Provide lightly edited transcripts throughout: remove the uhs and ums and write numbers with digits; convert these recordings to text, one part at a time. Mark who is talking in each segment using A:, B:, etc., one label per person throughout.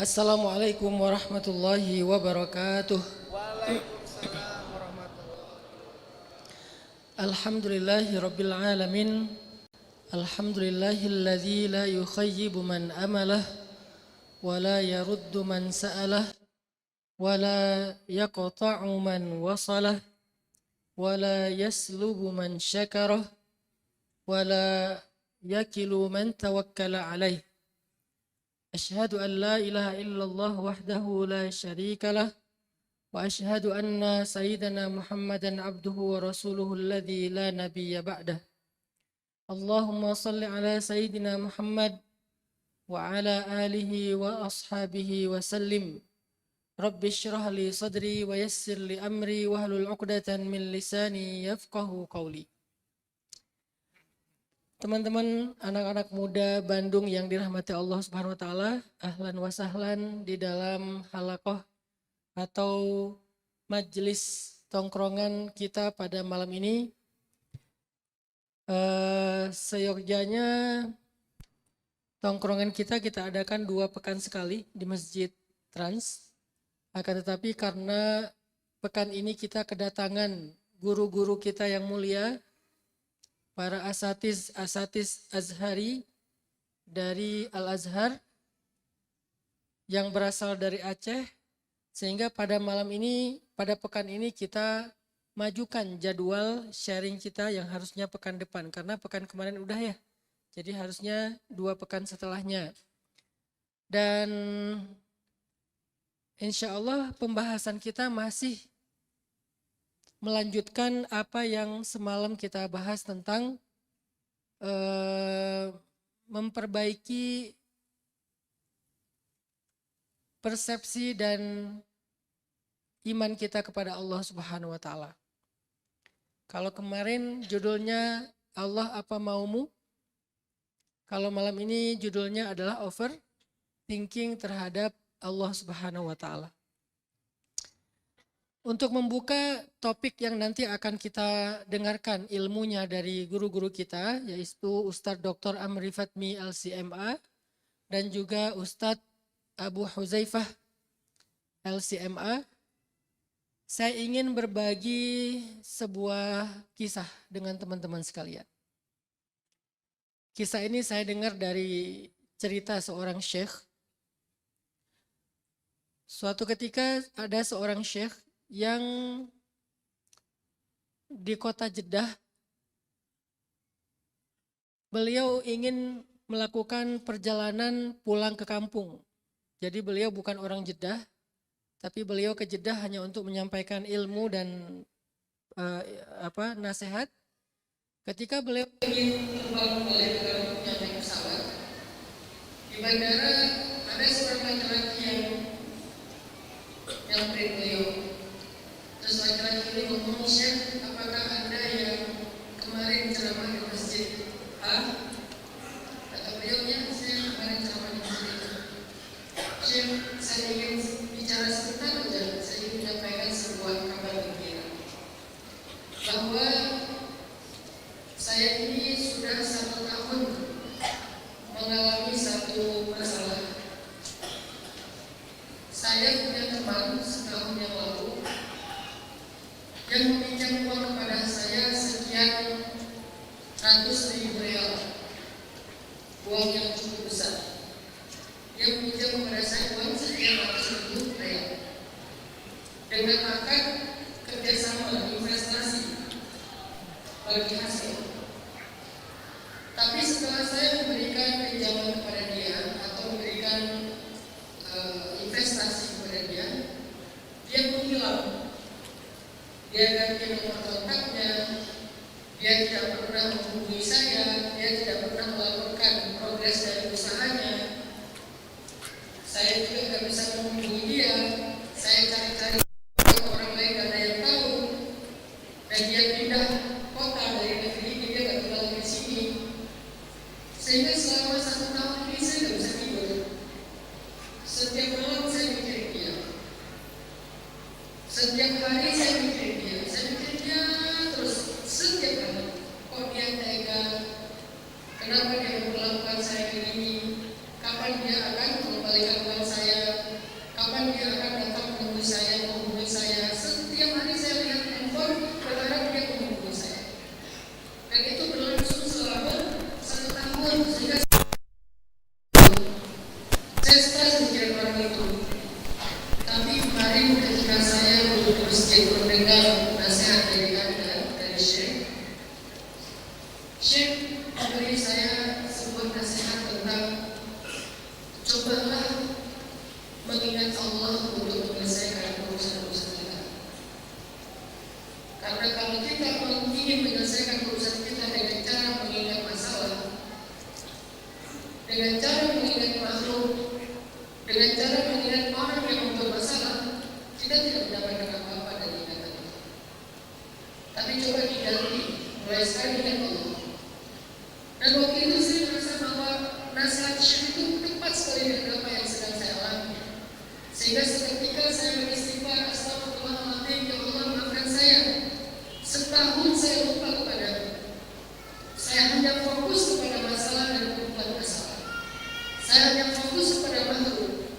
A: Assalamualaikum warahmatullahi wabarakatuh.
B: Waalaikumsalam warahmatullahi.
A: Alhamdulillahi rabbil alamin. Alhamdulillahilladzi la yukhayyibu man amalah wa la yaruddu man sa'alah wa la yaqta'u man wasalah wa la yaslubu man syakarah wa la yakilu man tawakkala alaih. Asyhadu an la ilaha illallah wahdahu la syarika lah wa asyhadu anna sayyidana Muhammadan abduhu wa rasuluhu alladzi la nabiyya ba'dah. Allahumma salli ala sayyidina Muhammad wa ala alihi wa ashabihi wa sallim. Rabbi syrah li sadri wa yassir li amri wa hlul 'uqdatan min lisani yafqahu qawli. Teman-teman anak-anak muda Bandung yang dirahmati Allah Subhanahu wa taala, ahlan wa sahlan di dalam halaqah atau majelis tongkrongan kita pada malam ini. Seyogyanya tongkrongan kita adakan 2 pekan sekali di Masjid Trans. Akan tetapi karena pekan ini kita kedatangan guru-guru kita yang mulia, para asatiz Azhari dari Al-Azhar yang berasal dari Aceh, sehingga pada malam ini, pada pekan ini kita majukan jadwal sharing kita yang harusnya pekan depan, karena pekan kemarin udah ya, jadi harusnya 2 pekan setelahnya. Dan insya Allah pembahasan kita masih melanjutkan apa yang semalam kita bahas tentang memperbaiki persepsi dan iman kita kepada Allah Subhanahu wa taala. Kalau kemarin judulnya Allah apa maumu? Kalau malam ini judulnya adalah overthinking terhadap Allah Subhanahu wa taala. Untuk membuka topik yang nanti akan kita dengarkan ilmunya dari guru-guru kita, yaitu Ustadz Dr. Amri Fatmi LCMA dan juga Ustadz Abu Huzaifah LCMA, saya ingin berbagi sebuah kisah dengan teman-teman sekalian. Kisah ini saya dengar dari cerita seorang syekh. Suatu ketika ada seorang syekh yang di kota Jeddah, beliau ingin melakukan perjalanan pulang ke kampung. Jadi beliau bukan orang Jeddah, tapi beliau ke Jeddah hanya untuk menyampaikan ilmu dan nasihat. Ketika beliau ingin terbang balik ke kampungnya naik pesawat, di bandara ada seorang laki-laki yang beri beliau. Terus laki-laki ini ngomong, "Syekh, apakah Anda yang kemarin ceramah di masjid A?" Kata beliau, "Ya, saya kemarin ceramah di masjid itu." "Syekh, saya ingin bicara sebentar saja. Saya ingin menyampaikan sebuah kabar gembira. Bahwa saya ini sudah 1 tahun mengalami satu masalah. Saya punya teman setahun yang lalu yang meminjam uang kepada saya sekian ratus ribu real, uang yang cukup besar. Dia meminjam kepada saya uang sekian ratus ribu real dengan akad kerjasama investasi bagi hasil. Tapi setelah saya memberikan pinjaman kepada dia atau memberikan investasi kepada dia, dia menghilang. Dia ganti nomor kontaknya, dia tidak pernah menghubungi saya, dia tidak pernah melaporkan progres dari usahanya. Saya juga tidak bisa menghubungi dia. Saya cari-cari orang lain, gak ada yang tahu. Dan dia pindah kota dari negeri ini, dia gak tinggal di sini. Sehingga selama 1 tahun ini saya gak bisa tidur. Setiap malam saya mikirin dia. Setiap hari saya mikirin dia. Saya mikirin dia terus setiap hari. Kok dia tega? Kenapa dia memperlakukan saya begini? Kapan dia akan mengembalikan uang saya? Karena kalau kita ingin menyelesaikan urusan kita dengan cara mengingat masalah, dengan cara mengingat makhluk, dengan cara mengingat orang yang membuat masalah, kita tidak mendapatkan apa-apa dari ingatan itu. Tapi coba diganti, mulai sekarang ingat Allah. Dan waktu itu saya merasa bahwa nasihat Syekh itu tepat sekali dengan apa yang sedang saya alami. Sehingga seketika saya beristighfar, astagfirullahaladzim, ya Allah maafkan saya. Setahun saya lupa kepadamu. Saya hanya fokus kepada masalah dan bukan masalah. Saya hanya fokus kepada makhluk.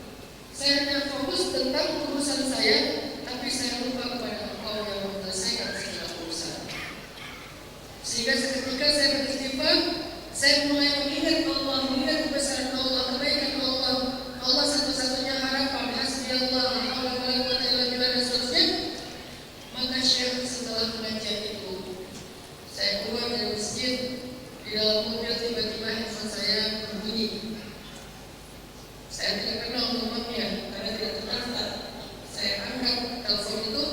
A: Saya hanya fokus tentang urusan saya, tapi saya lupa kepada Engkau yang menyelesaikan segala urusan. Sehingga seketika saya beristighfar, saya mulai mengingat Allah, mengingat kebesaran Allah, kebaikan Allah, Allah satu-satunya harapan, hasbi Allah, la haula wala quwwata illa billah dan seterusnya. Maka Syekh setelah pengajian itu, saya keluar dari masjid, di dalam mobil tiba-tiba handphone saya berbunyi. Saya tidak kenal nomornya karena tidak terdaftar. Saya angkat telepon itu,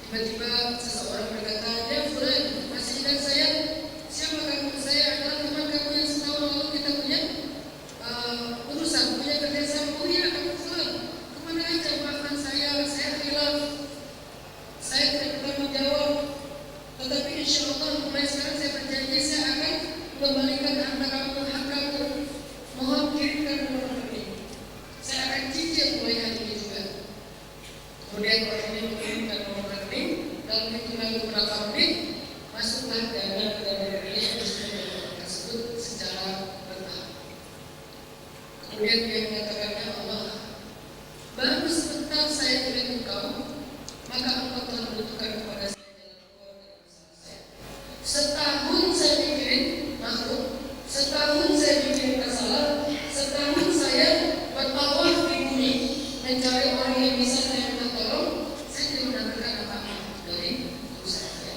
A: tiba-tiba seseorang berkata, "Ya Fulan, masih ingat saya? Siapa kamu? Saya adalah teman kamu yang setahun lalu kita punya urusan, punya kerjasama. Oh iya, kamu Fulan. Kemana aja? Maafkan saya hilaf. Saya tidak bertanggung jawab. Tetapi insya Allah mulai sekarang saya berjanji saya akan mengembalikan harta kamu, hak kamu. Mohon kirimkan nomor rekening. Saya akan cicil mulai hari ini juga." Kemudian orang ini mengirimkan nomor rekening. Dalam hitungan beberapa menit masuklah dana ke dalam rekening tersebut secara bertahap. Kemudian dia mengatakan, "Ya Allah, baru sebentar saya ingat Engkau, maka Engkau telah menentukan kepada saya jalan keluar dari masalah saya. Setahun saya mikirin makhluk, setahun saya mikirin masalah, setahun saya bertawaf di bumi mencari orang yang bisa saya minta tolong, saya tidak mendapatkan apa-apa dari usaha saya.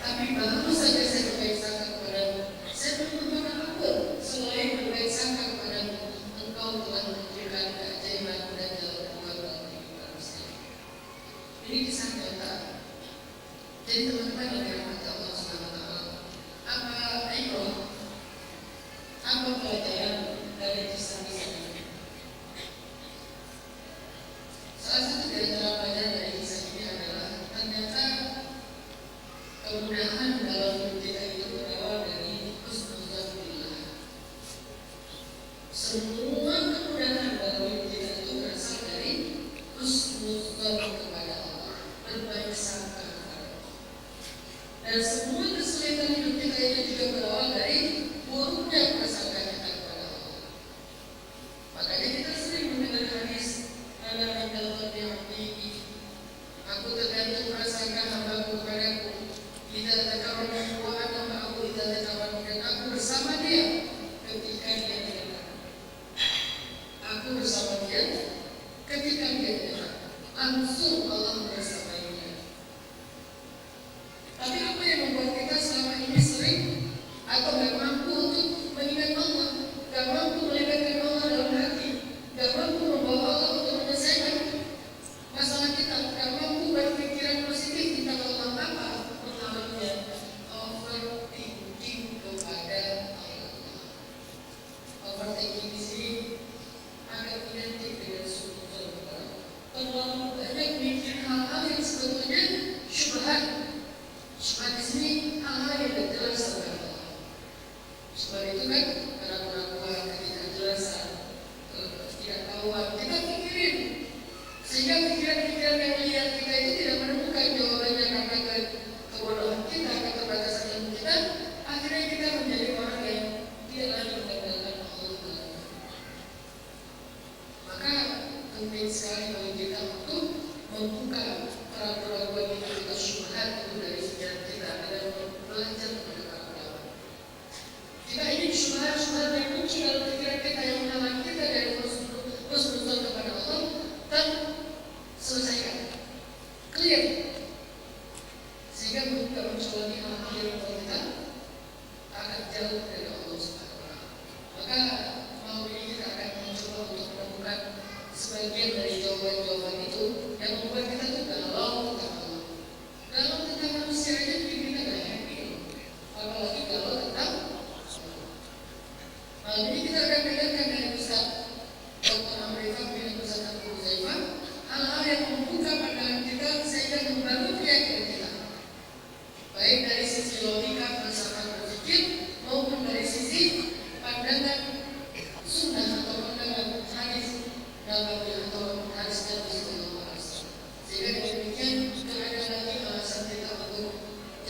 A: Tapi baru saja saya berbaik sangka kepadamu, saya belum berbuat apapun selain berbaik sangka kepadamu. Engkau telah menunjukkan keajaiban dan jalan keluar dalam kehidupan manusia." Ini kisah nyata. Jadi teman-teman yang dirahmati Allah Subhanahu wa taala, apa ibrah? Apa pelajaran dari kisah-kisah ini? Salah satu di antara pelajaran dari kisah ini adalah ternyata kemudahan dalam hidup kita itu berawal dari husnuzan billah. Semua kemudahan dalam hidup kita itu berasal dari husnuzan kepada Allah, berbaik sangka kepada Allah. Dan semua kesulitan hidup kita itu juga berawal dari buruknya prasangka kita kepada Allah. Makanya kita sering mendengar hadis, "Ana indallah bi'abdihi." Aku tergantung prasangka hambaku kepadaku. Idza dzakarani wa ana ma'ahu idza dzakarani, dan aku bersama dia ketika dia tidak ada. Aku bersama dia ketika dia tidak ada. Langsung Allah bersamanya. Tapi apa yang membuat kita selama ini sering atau gak mampu untuk mengingat Allah, gak mampu melibatkan Allah dalam hati, gak mampu membawa Allah untuk menyelesaikan masalah kita, gak mampu berpikiran positif tentang Allah? Apa pengalamannya? Overthinking kepada Allah. Overthinking di sini agak identik dengan sujud kepada Allah. Terlalu banyak mikir hal-hal yang sebetulnya syubhat. Syubhat di sini hal-hal yang tidak jelas tentang Allah. Sebab itu kan keraguan-keraguan, ketidakjelasan, ketidaktahuan kita pikirin, sehingga pikiran-pikiran yang liar kita itu tidak menemukan jawabannya karena kebodohan kita, keterbatasan ilmu kita. Akhirnya kita menjadi orang yang tidak lagi mengandalkan Allah. Maka penting sekali bagi kita untuk membuka keraguan-keraguan itu, kita syubhat itu dari pikiran kita dan belajar kepada para ulama. Kita ini syubhat-syubhat yang muncul dalam pikiran kita yang menghalangi kita dari husnuzan kepada Allah, dan selesaikan, clear, sehingga tidak muncul lagi hal-hal yang membuat kita akan jauh dari Allah Subhanahu wa taala. Maka malam ini kita akan mencoba untuk menemukan sebagian dari jawaban-jawaban itu yang membuat kita tuh galau tentang Allah, galau tentang manusia baik dari sisi logika filsafat berpikir maupun dari sisi pandangan sunnah atau pandangan hadis Nabawi atau hadis Nabi Sallallahu Alaihi Wasallam. Sehingga dengan demikian tidak ada lagi alasan kita untuk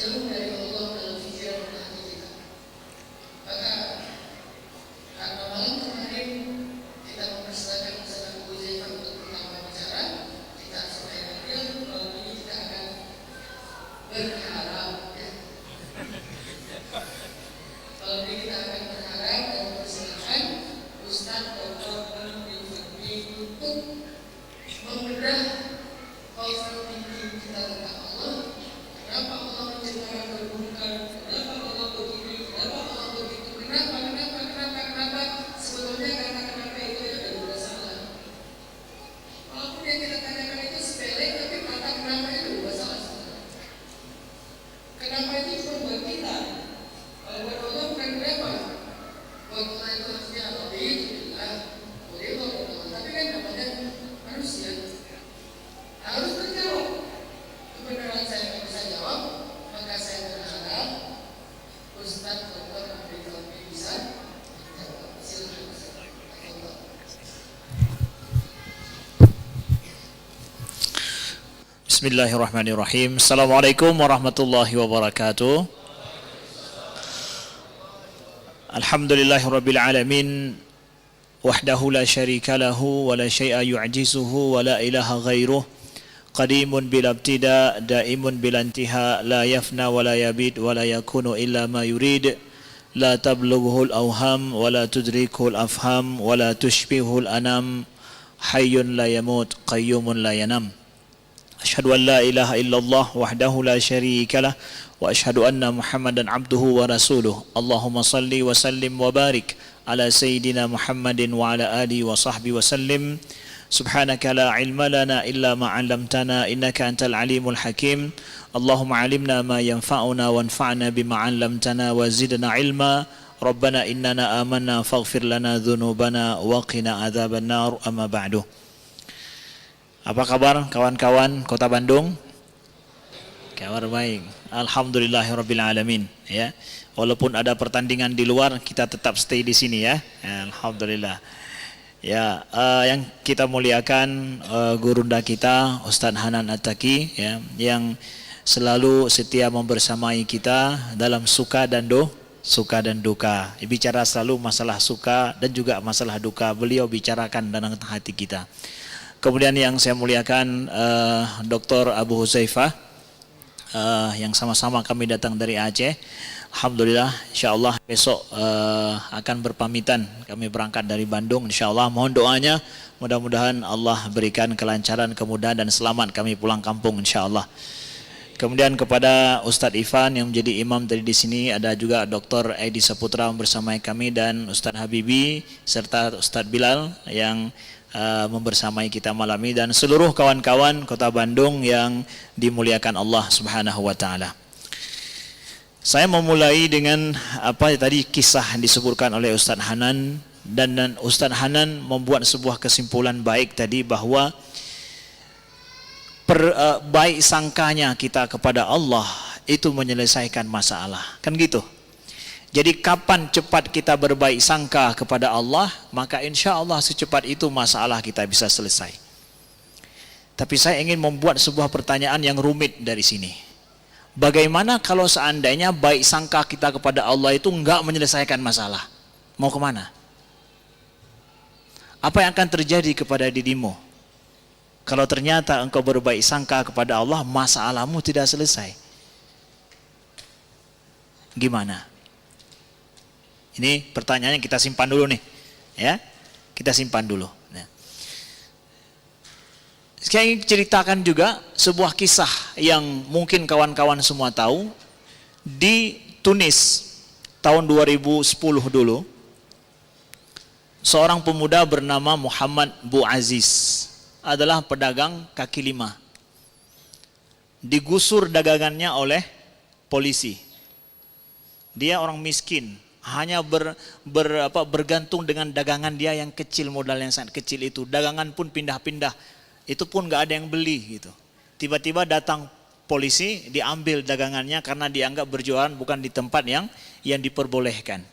A: jauh dari Allah dalam pikiran dan hati kita. Maka karena malam kemarin kita mempersilakan Ustaz Abu Zaifah untuk pertama bicara, kita sampaikan beliau malam ini kita akan berharap ya. Malam ini kita akan berharap dan mempersilakan Ustaz Dr. Al-Bin Fadli untuk membedah overall thinking kita tentang Allah. Kenapa Allah menciptakan perburukan? Kenapa Allah begini? Kenapa Allah begitu? Kenapa? Sebetulnya kata kenapa itu ada dua salah. Walaupun yang kita tanyakan itu sepele, tapi kata kenapa itu dua salah. Kenapa itu cuma buat kita? Kalau buat Allah bukan kenapa. Buat Allah itu harusnya Allah itu boleh Allah. Tapi kan namanya manusia harus berjawab. Kebenaran saya nggak bisa jawab, maka saya berharap Ustaz Dr. Abdul Fadli bisa jawab. Silakan Ustaz.
C: Bismillahirrahmanirrahim. Assalamualaikum warahmatullahi wabarakatuh. Alhamdulillahirabbil alamin. Wahdahu la syarika lahu wa la syai'a yu'jizuhu wa la ilaha ghairuh. Qadimun bila ibtida, daimun bila intiha, la yafna wa la yabid wa la yakunu illa ma yurid. La tablughuhul awham wa la tudrikuhul afham wa la tushbihul anam. Hayyun la yamut, qayyumun la yanam. Asyhadu an la ilaha illallah wahdahu la syarika lah wa asyhadu anna Muhammadan abduhu wa rasuluh. Allahumma salli wa sallim wa barik ala sayyidina Muhammadin wa ala alihi wa sahbihi wa sallim. Subhanaka la ilma lana illa ma 'allamtana innaka antal alimul hakim. Allahumma 'allimna ma yanfa'una wanfa'na bima 'allamtana wa zidna ilma. Rabbana innana amanna faghfir lana dhunubana wa qina adzaban nar. Amma ba'du. Apa kabar kawan-kawan Kota Bandung? Kabar baik. Alhamdulillahirabbil alamin ya. Walaupun ada pertandingan di luar, kita tetap stay di sini ya. Alhamdulillah. Ya, yang kita muliakan gurunda kita Ustaz Hanan At-Taqi ya, yang selalu setia membersamai kita dalam suka dan duka. Bicara selalu masalah suka dan juga masalah duka. Beliau bicarakan dalam hati kita. Kemudian yang saya muliakan Dr. Abu Huzaifah yang sama-sama kami datang dari Aceh. Alhamdulillah, insyaallah besok akan berpamitan. Kami berangkat dari Bandung, insyaallah. Mohon doanya, mudah-mudahan Allah berikan kelancaran, kemudahan dan selamat kami pulang kampung, insyaallah. Kemudian kepada Ustadz Ifan yang menjadi imam tadi di sini, ada juga Dr. Edi Saputra bersama kami dan Ustadz Habibi serta Ustadz Bilal yang membersamai kita malam ini, dan seluruh kawan-kawan Kota Bandung yang dimuliakan Allah Subhanahu wa taala. Saya memulai dengan apa tadi kisah yang disebutkan oleh Ustaz Hanan, dan Ustaz Hanan membuat sebuah kesimpulan baik tadi bahwa baik sangkanya kita kepada Allah itu menyelesaikan masalah. Kan gitu. Jadi kapan cepat kita berbaik sangka kepada Allah, maka insya Allah secepat itu masalah kita bisa selesai. Tapi saya ingin membuat sebuah pertanyaan yang rumit dari sini. Bagaimana kalau seandainya baik sangka kita kepada Allah itu enggak menyelesaikan masalah? Mau kemana? Apa yang akan terjadi kepada dirimu? Kalau ternyata engkau berbaik sangka kepada Allah, masalahmu tidak selesai. Gimana? Ini pertanyaannya kita simpan dulu nih, ya. Kita simpan dulu. Nah. Saya ingin ceritakan juga sebuah kisah yang mungkin kawan-kawan semua tahu. Di Tunis tahun 2010 dulu, seorang pemuda bernama Muhammad Bouaziz adalah pedagang kaki lima. Digusur dagangannya oleh polisi. Dia orang miskin, hanya bergantung dengan dagangan dia yang kecil, modal yang sangat kecil itu. Dagangan pun pindah-pindah, itu pun gak ada yang beli gitu. Tiba-tiba datang polisi, diambil dagangannya karena dianggap berjualan bukan di tempat yang diperbolehkan.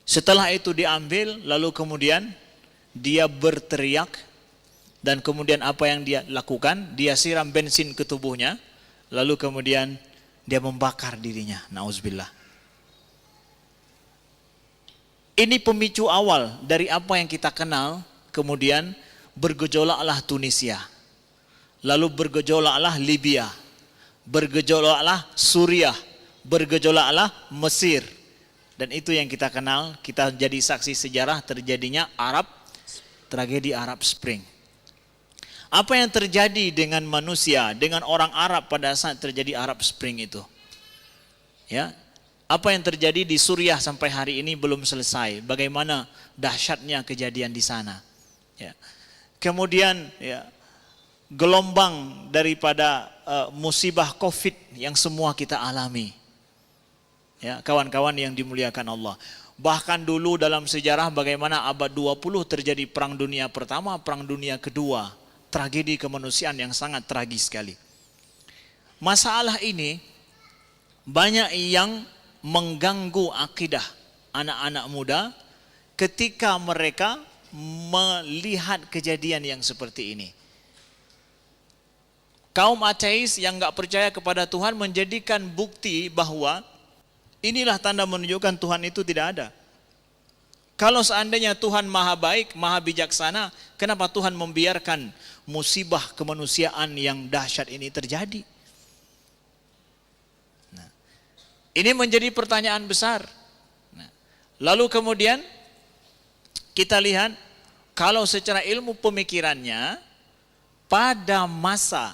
C: Setelah itu diambil, lalu kemudian dia berteriak, dan kemudian apa yang dia lakukan? Dia siram bensin ke tubuhnya, lalu kemudian dia membakar dirinya. Nauzubillah. Ini pemicu awal dari apa yang kita kenal, kemudian bergejolaklah Tunisia. Lalu bergejolaklah Libya, bergejolaklah Suriah, bergejolaklah Mesir. Dan itu yang kita kenal, kita jadi saksi sejarah terjadinya tragedi Arab Spring. Apa yang terjadi dengan manusia, dengan orang Arab pada saat terjadi Arab Spring itu? Ya, apa yang terjadi di Suriah sampai hari ini belum selesai. Bagaimana dahsyatnya kejadian di sana. Ya. Kemudian ya, gelombang daripada musibah COVID yang semua kita alami. Ya, kawan-kawan yang dimuliakan Allah. Bahkan dulu dalam sejarah bagaimana abad 20 terjadi perang dunia pertama, perang dunia kedua. Tragedi kemanusiaan yang sangat tragis sekali. Masalah ini banyak yang mengganggu akidah anak-anak muda ketika mereka melihat kejadian yang seperti ini. Kaum ateis yang nggak percaya kepada Tuhan menjadikan bukti bahwa inilah tanda menunjukkan Tuhan itu tidak ada. Kalau seandainya Tuhan maha baik, maha bijaksana, kenapa Tuhan membiarkan musibah kemanusiaan yang dahsyat ini terjadi? Nah, ini menjadi pertanyaan besar. Nah, lalu kemudian kita lihat kalau secara ilmu pemikirannya pada masa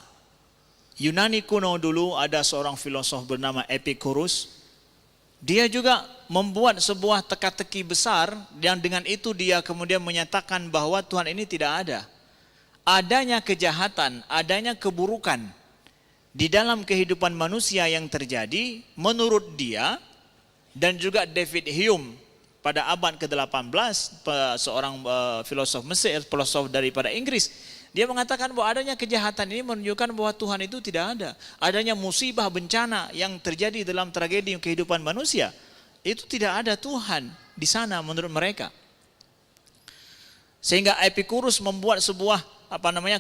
C: Yunani kuno dulu ada seorang filosof bernama Epicurus. Dia juga membuat sebuah teka-teki besar yang dengan itu dia kemudian menyatakan bahwa Tuhan ini tidak ada. Adanya kejahatan, adanya keburukan di dalam kehidupan manusia yang terjadi menurut dia dan juga David Hume pada abad ke-18 seorang filosof Mesir, filosof daripada Inggris. Dia mengatakan bahwa adanya kejahatan ini menunjukkan bahwa Tuhan itu tidak ada. Adanya musibah bencana yang terjadi dalam tragedi kehidupan manusia, itu tidak ada Tuhan di sana menurut mereka. Sehingga Epicurus membuat sebuah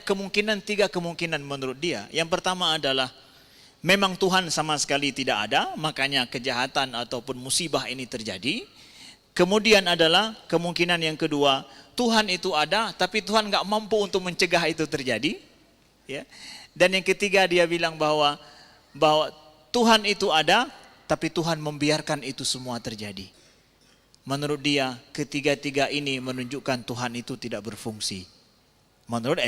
C: kemungkinan, 3 kemungkinan menurut dia. Yang pertama adalah memang Tuhan sama sekali tidak ada, makanya kejahatan ataupun musibah ini terjadi. Kemudian adalah kemungkinan yang kedua, Tuhan itu ada, tapi Tuhan nggak mampu untuk mencegah itu terjadi. Ya. Dan yang ketiga dia bilang bahwa Tuhan itu ada, tapi Tuhan membiarkan itu semua terjadi. Menurut dia, ketiga-tiga ini menunjukkan Tuhan itu tidak berfungsi. Menurut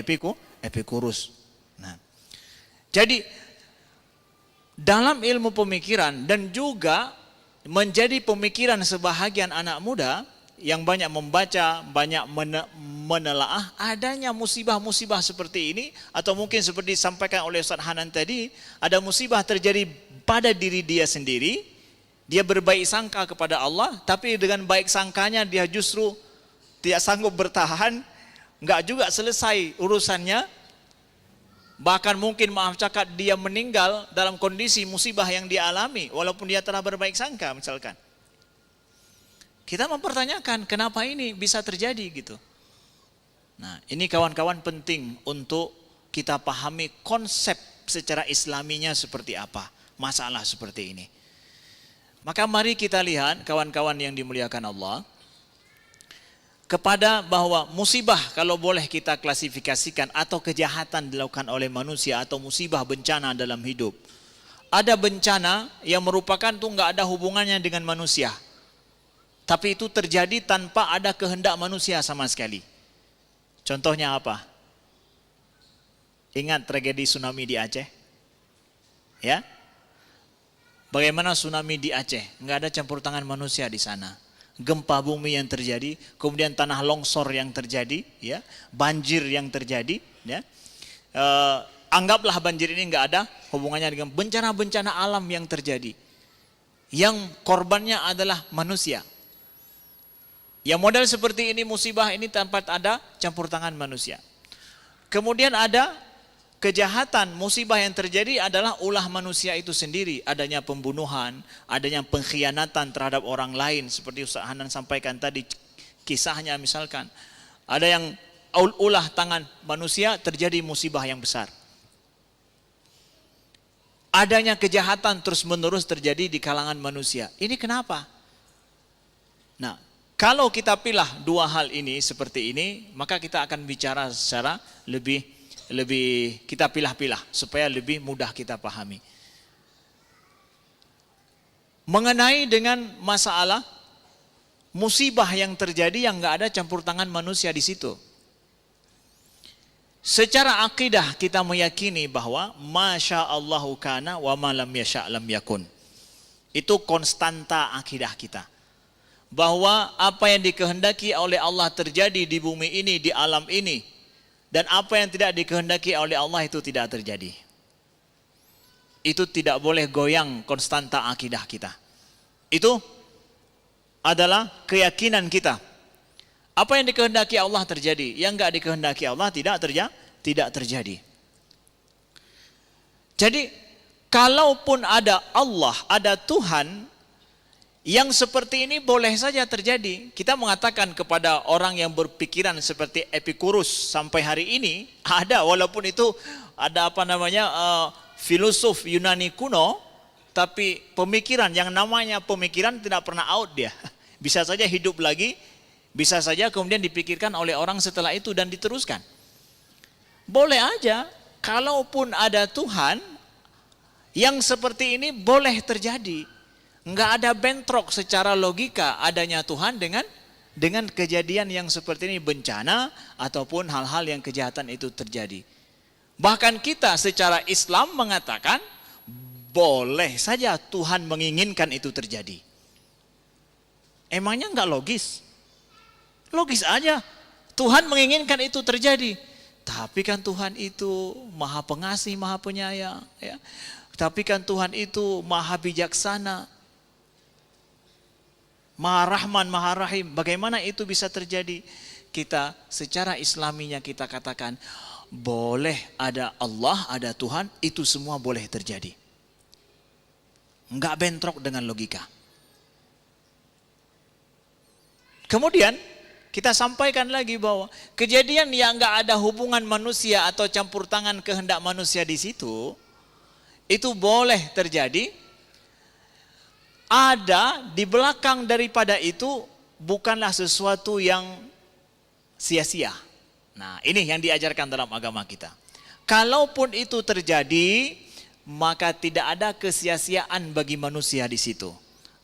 C: Epicurus. Nah, jadi dalam ilmu pemikiran dan juga menjadi pemikiran sebahagian anak muda yang banyak membaca, banyak menelaah adanya musibah-musibah seperti ini, atau mungkin seperti disampaikan oleh Ustaz Hanan tadi, ada musibah terjadi pada diri dia sendiri, dia berbaik sangka kepada Allah, tapi dengan baik sangkanya dia justru tidak sanggup bertahan, nggak juga selesai urusannya, bahkan mungkin maaf cakap dia meninggal dalam kondisi musibah yang dia alami, walaupun dia telah berbaik sangka misalkan. Kita mempertanyakan kenapa ini bisa terjadi gitu. Nah, ini kawan-kawan penting untuk kita pahami konsep secara islaminya seperti apa masalah seperti ini. Maka mari kita lihat kawan-kawan yang dimuliakan Allah, kepada bahwa musibah kalau boleh kita klasifikasikan atau kejahatan dilakukan oleh manusia atau musibah bencana dalam hidup. Ada bencana yang merupakan tuh nggak ada hubungannya dengan manusia. Tapi itu terjadi tanpa ada kehendak manusia sama sekali. Contohnya apa? Ingat tragedi tsunami di Aceh? Ya? Bagaimana tsunami di Aceh? Nggak ada campur tangan manusia di sana. Gempa bumi yang terjadi, kemudian tanah longsor yang terjadi, ya, banjir yang terjadi, ya. Anggaplah banjir ini nggak ada hubungannya dengan bencana-bencana alam yang terjadi. Yang korbannya adalah manusia. Yang model seperti ini musibah ini tanpa ada campur tangan manusia. Kemudian ada kejahatan, musibah yang terjadi adalah ulah manusia itu sendiri. Adanya pembunuhan, adanya pengkhianatan terhadap orang lain. Seperti Ustaz Hanan sampaikan tadi kisahnya misalkan. Ada yang ulah tangan manusia, terjadi musibah yang besar. Adanya kejahatan terus menerus terjadi di kalangan manusia. Ini kenapa? Nah, kalau kita pilih dua hal ini seperti ini, maka kita akan bicara secara lebih kita pilah-pilah supaya lebih mudah kita pahami. Mengenai dengan masalah musibah yang terjadi yang enggak ada campur tangan manusia di situ. Secara akidah kita meyakini bahwa masya Allahu kana wa ma lam yasha' lam yakun. Itu konstanta akidah kita. Bahwa apa yang dikehendaki oleh Allah terjadi di bumi ini, di alam ini, dan apa yang tidak dikehendaki oleh Allah itu tidak terjadi. Itu tidak boleh goyang konstanta akidah kita. Itu adalah keyakinan kita. Apa yang dikehendaki Allah terjadi, yang enggak dikehendaki Allah tidak terjadi. Jadi, kalaupun ada Allah, ada Tuhan, yang seperti ini boleh saja terjadi. Kita mengatakan kepada orang yang berpikiran seperti Epicurus sampai hari ini ada, walaupun itu ada filosof Yunani kuno, tapi pemikiran yang namanya pemikiran tidak pernah out dia. Bisa saja hidup lagi, bisa saja kemudian dipikirkan oleh orang setelah itu dan diteruskan. Boleh aja, kalaupun ada Tuhan, yang seperti ini boleh terjadi. Enggak ada bentrok secara logika adanya Tuhan dengan kejadian yang seperti ini, bencana ataupun hal-hal yang kejahatan itu terjadi. Bahkan kita secara Islam mengatakan boleh saja Tuhan menginginkan itu terjadi. Emangnya enggak logis? Logis aja. Tuhan menginginkan itu terjadi. Tapi kan Tuhan itu Maha Pengasih, Maha Penyayang, ya. Tapi kan Tuhan itu Maha Bijaksana, Maha Rahman, Maha Rahim. Bagaimana itu bisa terjadi? Kita secara Islaminya kita katakan boleh ada Allah, ada Tuhan, itu semua boleh terjadi. Enggak bentrok dengan logika. Kemudian kita sampaikan lagi bahwa kejadian yang enggak ada hubungan manusia atau campur tangan kehendak manusia di situ, itu boleh terjadi. Ada di belakang daripada itu bukanlah sesuatu yang sia-sia. Nah, ini yang diajarkan dalam agama kita. Kalaupun itu terjadi, maka tidak ada kesia-siaan bagi manusia di situ.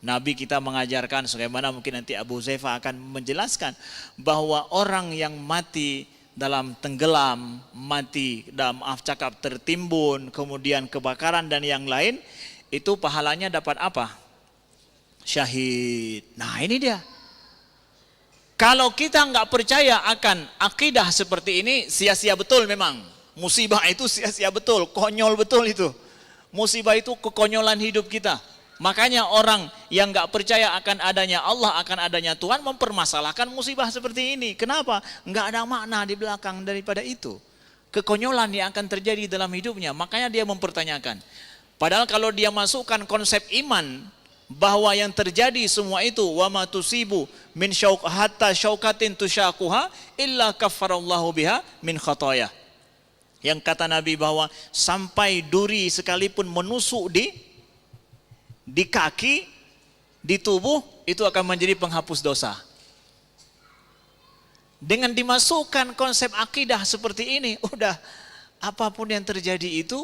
C: Nabi kita mengajarkan, sebagaimana mungkin nanti Abu Zaifah akan menjelaskan, bahwa orang yang mati dalam tenggelam, mati dalam tertimbun, kemudian kebakaran dan yang lain, itu pahalanya dapat apa? Syahid. Nah, ini dia. Kalau kita nggak percaya akan akidah seperti ini, sia-sia betul memang. Musibah itu sia-sia betul, konyol betul itu. Musibah itu kekonyolan hidup kita. Makanya orang yang nggak percaya akan adanya Allah, akan adanya Tuhan, mempermasalahkan musibah seperti ini. Kenapa? Nggak ada makna di belakang daripada itu. Kekonyolan yang akan terjadi dalam hidupnya. Makanya dia mempertanyakan. Padahal kalau dia masukkan konsep iman, bahwa yang terjadi semua itu wa ma tusibu min hatta syaukatin tusyaquha illa kaffarallahu biha min khataya. Yang kata Nabi bahwa sampai duri sekalipun menusuk di kaki, di tubuh, itu akan menjadi penghapus dosa. Dengan dimasukkan konsep akidah seperti ini, udah apapun yang terjadi itu,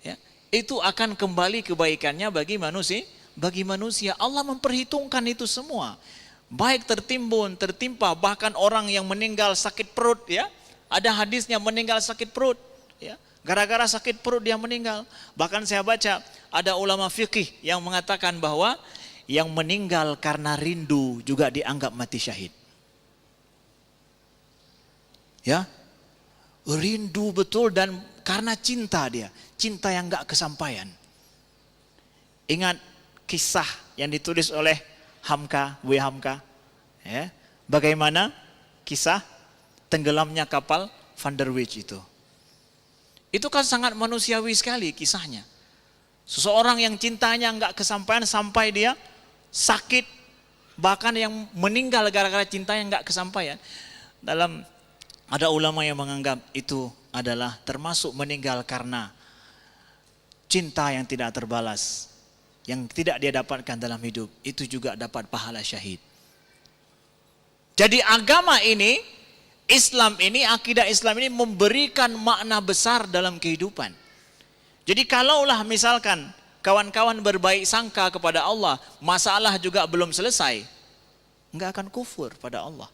C: ya, itu akan kembali kebaikannya bagi manusia. Bagi manusia, Allah memperhitungkan itu semua. Baik tertimbun, tertimpa, bahkan orang yang meninggal sakit perut, ya. Ada hadisnya meninggal sakit perut, ya. Gara-gara sakit perut dia meninggal. Bahkan saya baca ada ulama fikih yang mengatakan bahwa yang meninggal karena rindu juga dianggap mati syahid. Ya. Rindu betul dan karena cinta dia, cinta yang enggak kesampaian. Ingat kisah yang ditulis oleh Hamka, W. Hamka, ya, bagaimana kisah tenggelamnya kapal Van der Wijk itu. Itu kan sangat manusiawi sekali kisahnya. Seseorang yang cintanya enggak kesampaian sampai dia sakit, bahkan yang meninggal gara-gara cintanya enggak kesampaian. Ada ulama yang menganggap itu adalah termasuk meninggal karena cinta yang tidak terbalas, yang tidak dia dapatkan dalam hidup, itu juga dapat pahala syahid. Jadi agama ini, Islam ini, akidah Islam ini memberikan makna besar dalam kehidupan. Jadi kalaulah misalkan kawan-kawan berbaik sangka kepada Allah, masalah juga belum selesai, enggak akan kufur pada Allah.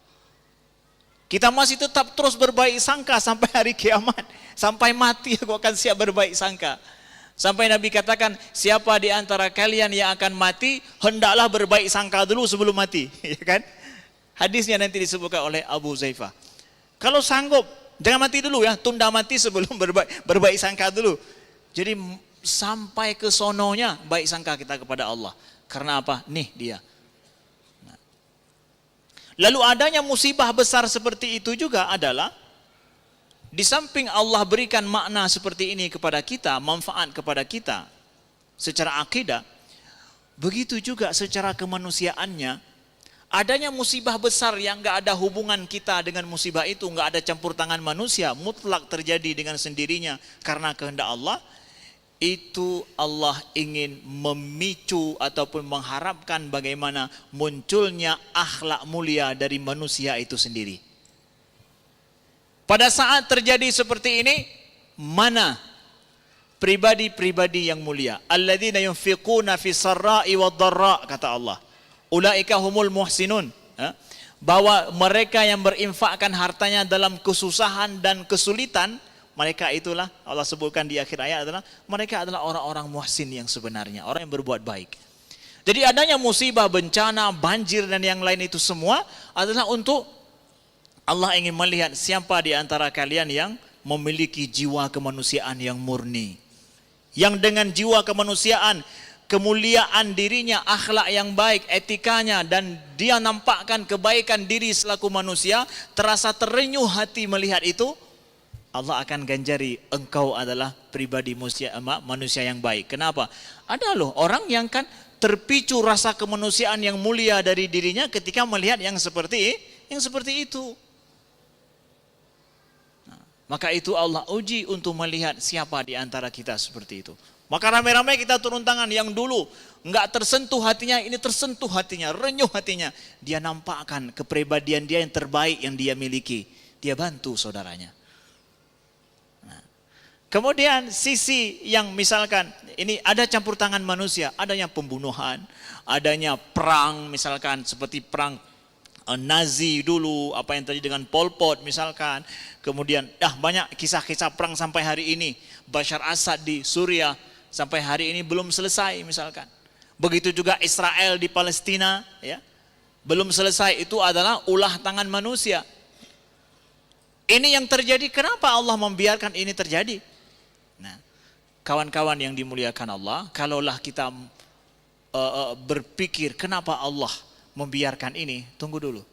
C: Kita masih tetap terus berbaik sangka sampai hari kiamat. Sampai mati aku akan siap berbaik sangka. Sampai Nabi katakan, siapa di antara kalian yang akan mati, hendaklah berbaik sangka dulu sebelum mati. Ya kan? Hadisnya nanti disebutkan oleh Abu Zaifah. Kalau sanggup, jangan mati dulu ya, tunda mati sebelum berbaik sangka dulu. Jadi sampai ke sononya baik sangka kita kepada Allah. Karena apa? Nih dia. Lalu adanya musibah besar seperti itu juga adalah, di samping Allah berikan makna seperti ini kepada kita, manfaat kepada kita secara akidah, begitu juga secara kemanusiaannya, adanya musibah besar yang enggak ada hubungan kita dengan musibah itu, enggak ada campur tangan manusia, mutlak terjadi dengan sendirinya karena kehendak Allah. Itu Allah ingin memicu ataupun mengharapkan bagaimana munculnya akhlak mulia dari manusia itu sendiri. Pada saat terjadi seperti ini, mana pribadi-pribadi yang mulia? Alladzina yunfiquna fi sarra'i wad dharra, kata Allah. Ulaika humul muhsinun. Bahwa mereka yang berinfakkan hartanya dalam kesusahan dan kesulitan, mereka itulah Allah sebutkan di akhir ayat adalah mereka adalah orang-orang muhsin yang sebenarnya, orang yang berbuat baik. Jadi adanya musibah, bencana, banjir dan yang lain itu semua adalah untuk Allah ingin melihat siapa di antara kalian yang memiliki jiwa kemanusiaan yang murni. Yang dengan jiwa kemanusiaan, kemuliaan dirinya, akhlak yang baik, etikanya, dan dia nampakkan kebaikan diri selaku manusia, terasa terenyuh hati melihat itu, Allah akan ganjari engkau adalah pribadi manusia yang baik. Kenapa? Ada loh orang yang kan terpicu rasa kemanusiaan yang mulia dari dirinya ketika melihat yang seperti itu. Nah, maka itu Allah uji untuk melihat siapa di antara kita seperti itu. Maka ramai-ramai kita turun tangan, yang dulu enggak tersentuh hatinya, ini tersentuh hatinya, renyuh hatinya. Dia nampakkan kepribadian dia yang terbaik yang dia miliki. Dia bantu saudaranya. Kemudian sisi yang misalkan ini ada campur tangan manusia, adanya pembunuhan, adanya perang misalkan seperti perang Nazi dulu, apa yang terjadi dengan Pol Pot misalkan, kemudian banyak kisah-kisah perang sampai hari ini, Bashar Assad di Suriah sampai hari ini belum selesai misalkan. Begitu juga Israel di Palestina, ya. Belum selesai, itu adalah ulah tangan manusia. Ini yang terjadi, kenapa Allah membiarkan ini terjadi? Nah, kawan-kawan yang dimuliakan Allah, kalaulah kita berpikir kenapa Allah membiarkan ini, tunggu dulu.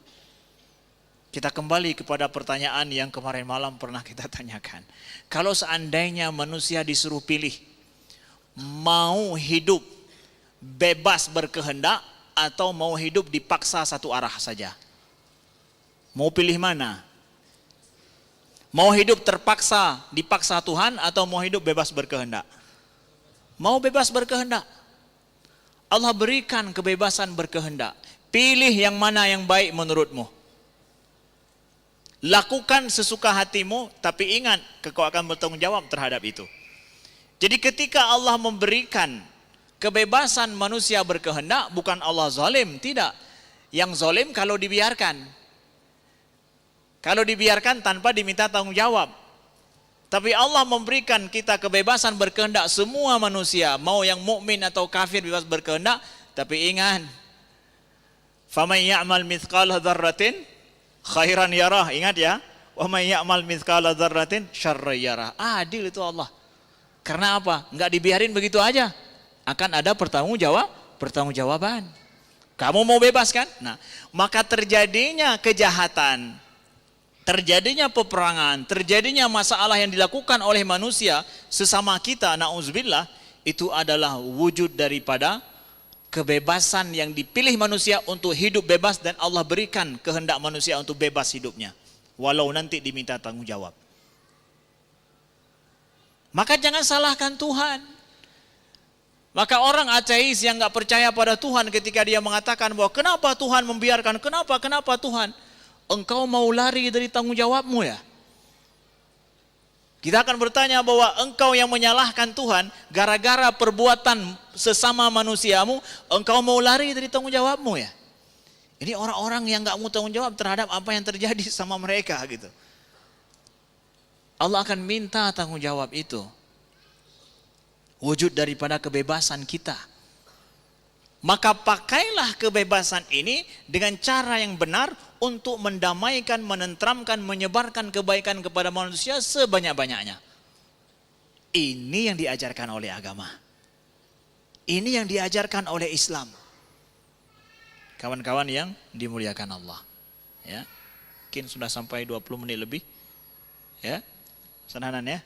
C: Kita kembali kepada pertanyaan yang kemarin malam pernah kita tanyakan. Kalau seandainya manusia disuruh pilih, mau hidup bebas berkehendak atau mau hidup dipaksa satu arah saja, mau pilih mana? Mau hidup terpaksa, dipaksa Tuhan, atau mau hidup bebas berkehendak? Mau bebas berkehendak. Allah berikan kebebasan berkehendak. Pilih yang mana yang baik menurutmu. Lakukan sesuka hatimu, tapi ingat, kau akan bertanggung jawab terhadap itu. Jadi ketika Allah memberikan kebebasan manusia berkehendak, bukan Allah zalim, tidak. Yang zalim kalau dibiarkan. Kalau dibiarkan tanpa diminta tanggung jawab. Tapi Allah memberikan kita kebebasan berkehendak, semua manusia, mau yang mukmin atau kafir bebas berkehendak. Tapi ingat, faman ya'mal mithqala dzarratin khairan yarah. Ingat ya, wa man ya'mal mithqala dzarratin syarran yarah. Adil itu Allah. Karena apa? Enggak dibiarin begitu aja. Akan ada pertanggungjawaban. Kamu mau bebas kan? Nah, maka terjadinya kejahatan, terjadinya peperangan, terjadinya masalah yang dilakukan oleh manusia sesama kita, na'udzubillah, itu adalah wujud daripada kebebasan yang dipilih manusia untuk hidup bebas, dan Allah berikan kehendak manusia untuk bebas hidupnya walau nanti diminta tanggung jawab. Maka jangan salahkan Tuhan. Maka orang ateis yang nggak percaya pada Tuhan ketika dia mengatakan bahwa kenapa Tuhan membiarkan, kenapa Tuhan, engkau mau lari dari tanggung jawabmu ya? Kita akan bertanya bahwa engkau yang menyalahkan Tuhan gara-gara perbuatan sesama manusiamu, engkau mau lari dari tanggung jawabmu ya? Ini orang-orang yang nggak mau tanggung jawab terhadap apa yang terjadi sama mereka gitu. Allah akan minta tanggung jawab itu. Wujud daripada kebebasan kita. Maka pakailah kebebasan ini dengan cara yang benar untuk mendamaikan, menenteramkan, menyebarkan kebaikan kepada manusia sebanyak-banyaknya. Ini yang diajarkan oleh agama. Ini yang diajarkan oleh Islam. Kawan-kawan yang dimuliakan Allah. Ya. Mungkin sudah sampai 20 menit lebih. Ya. Senanan ya.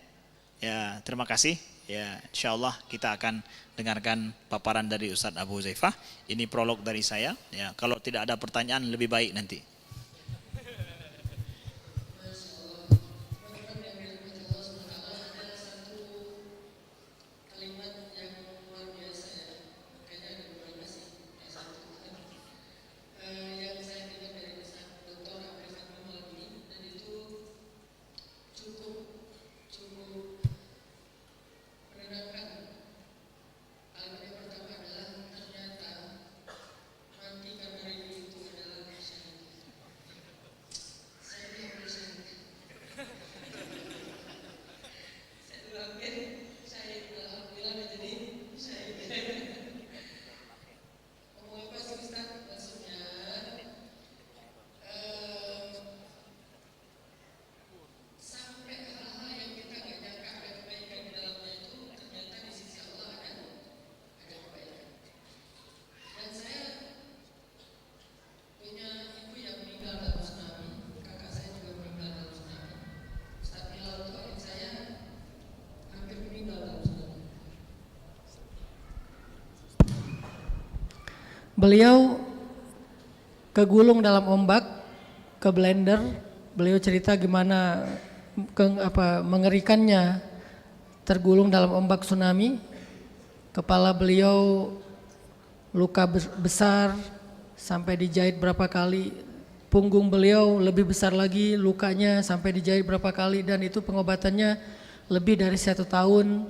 C: Ya, terima kasih. Ya, insyaallah kita akan dengarkan paparan dari Ustadz Abu Huzaifah. Ini prolog dari saya. Ya, kalau tidak ada pertanyaan lebih baik nanti.
A: Beliau kegulung dalam ombak, ke blender. Beliau cerita gimana mengerikannya tergulung dalam ombak tsunami. Kepala beliau luka besar sampai dijahit berapa kali. Punggung beliau lebih besar lagi lukanya sampai dijahit berapa kali, dan itu pengobatannya lebih dari 1 tahun.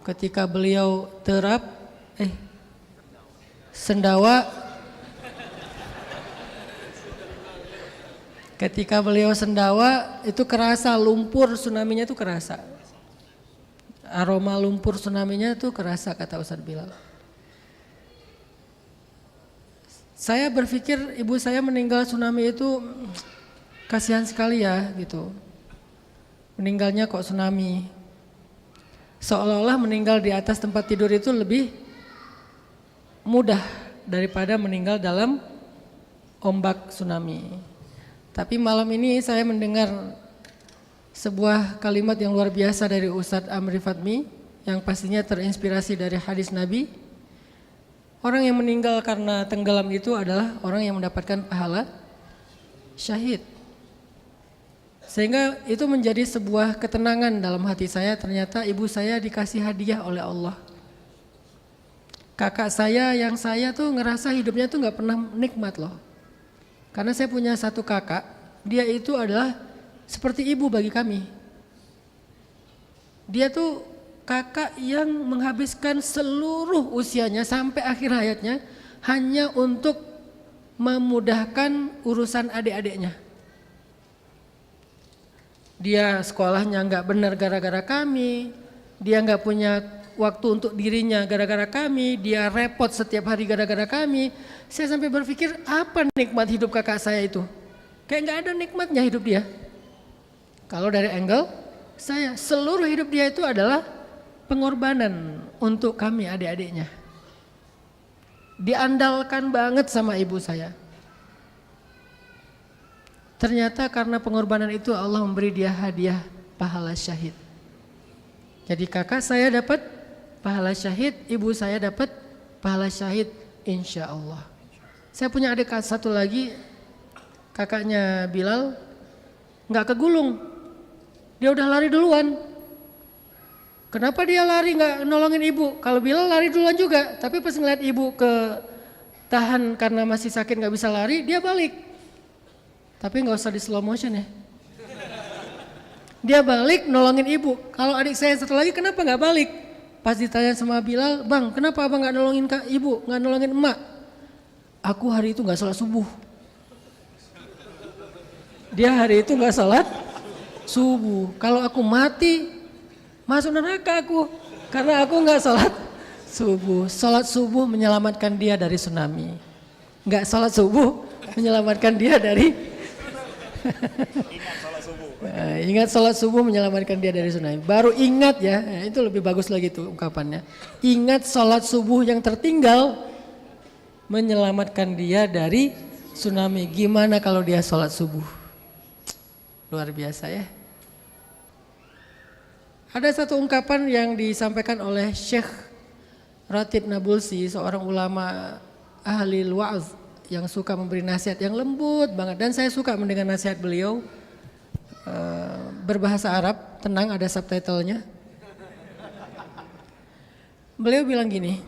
A: Ketika beliau sendawa, ketika beliau sendawa itu kerasa lumpur tsunaminya itu kerasa, aroma lumpur tsunaminya itu kerasa, kata Ustadz Bilal. Saya berpikir ibu saya meninggal tsunami itu kasihan sekali ya gitu, meninggalnya kok tsunami, seolah-olah meninggal di atas tempat tidur itu lebih mudah daripada meninggal dalam ombak tsunami. Tapi malam ini saya mendengar sebuah kalimat yang luar biasa dari Ustadz Amri Fatmi yang pastinya terinspirasi dari hadis Nabi. Orang yang meninggal karena tenggelam itu adalah orang yang mendapatkan pahala syahid. Sehingga itu menjadi sebuah ketenangan dalam hati saya, ternyata ibu saya dikasih hadiah oleh Allah. Kakak saya yang saya tuh ngerasa hidupnya tuh gak pernah nikmat loh. Karena saya punya satu kakak, dia itu adalah seperti ibu bagi kami. Dia tuh kakak yang menghabiskan seluruh usianya sampai akhir hayatnya hanya untuk memudahkan urusan adik-adiknya. Dia sekolahnya gak benar gara-gara kami, dia gak punya waktu untuk dirinya gara-gara kami, dia repot setiap hari gara-gara kami. Saya sampai berpikir apa nikmat hidup kakak saya itu? Kayak gak ada nikmatnya hidup dia. Kalau dari angle saya, seluruh hidup dia itu adalah pengorbanan untuk kami adik-adiknya. Diandalkan banget sama ibu saya. Ternyata karena pengorbanan itu Allah memberi dia hadiah pahala syahid. Jadi kakak saya dapat pahala syahid, ibu saya dapat pahala syahid insya Allah. Saya punya adik satu lagi, kakaknya Bilal, nggak kegulung, dia udah lari duluan. Kenapa dia lari nggak nolongin ibu? Kalau Bilal lari duluan juga, tapi pas ngeliat ibu tahan karena masih sakit nggak bisa lari, dia balik. Tapi nggak usah di slow motion ya. Dia balik nolongin ibu. Kalau adik saya satu lagi kenapa nggak balik? Pas ditanya sama Bilal, bang kenapa abang nggak nolongin ibu, nggak nolongin emak? Aku hari itu nggak sholat subuh. Dia hari itu nggak sholat subuh. Kalau aku mati masuk neraka aku, karena aku nggak sholat subuh. Sholat subuh menyelamatkan dia dari tsunami. Nggak sholat subuh menyelamatkan dia dari ingat sholat subuh menyelamatkan dia dari tsunami. Baru ingat ya, itu lebih bagus lagi tuh ungkapannya. Ingat sholat subuh yang tertinggal menyelamatkan dia dari tsunami. Gimana kalau dia sholat subuh? Luar biasa ya. Ada satu ungkapan yang disampaikan oleh Syekh Ratib Nabulsi, seorang ulama ahli wa'az yang suka memberi nasihat yang lembut banget. Dan saya suka mendengar nasihat beliau, berbahasa Arab, tenang ada subtitlenya. Beliau bilang gini,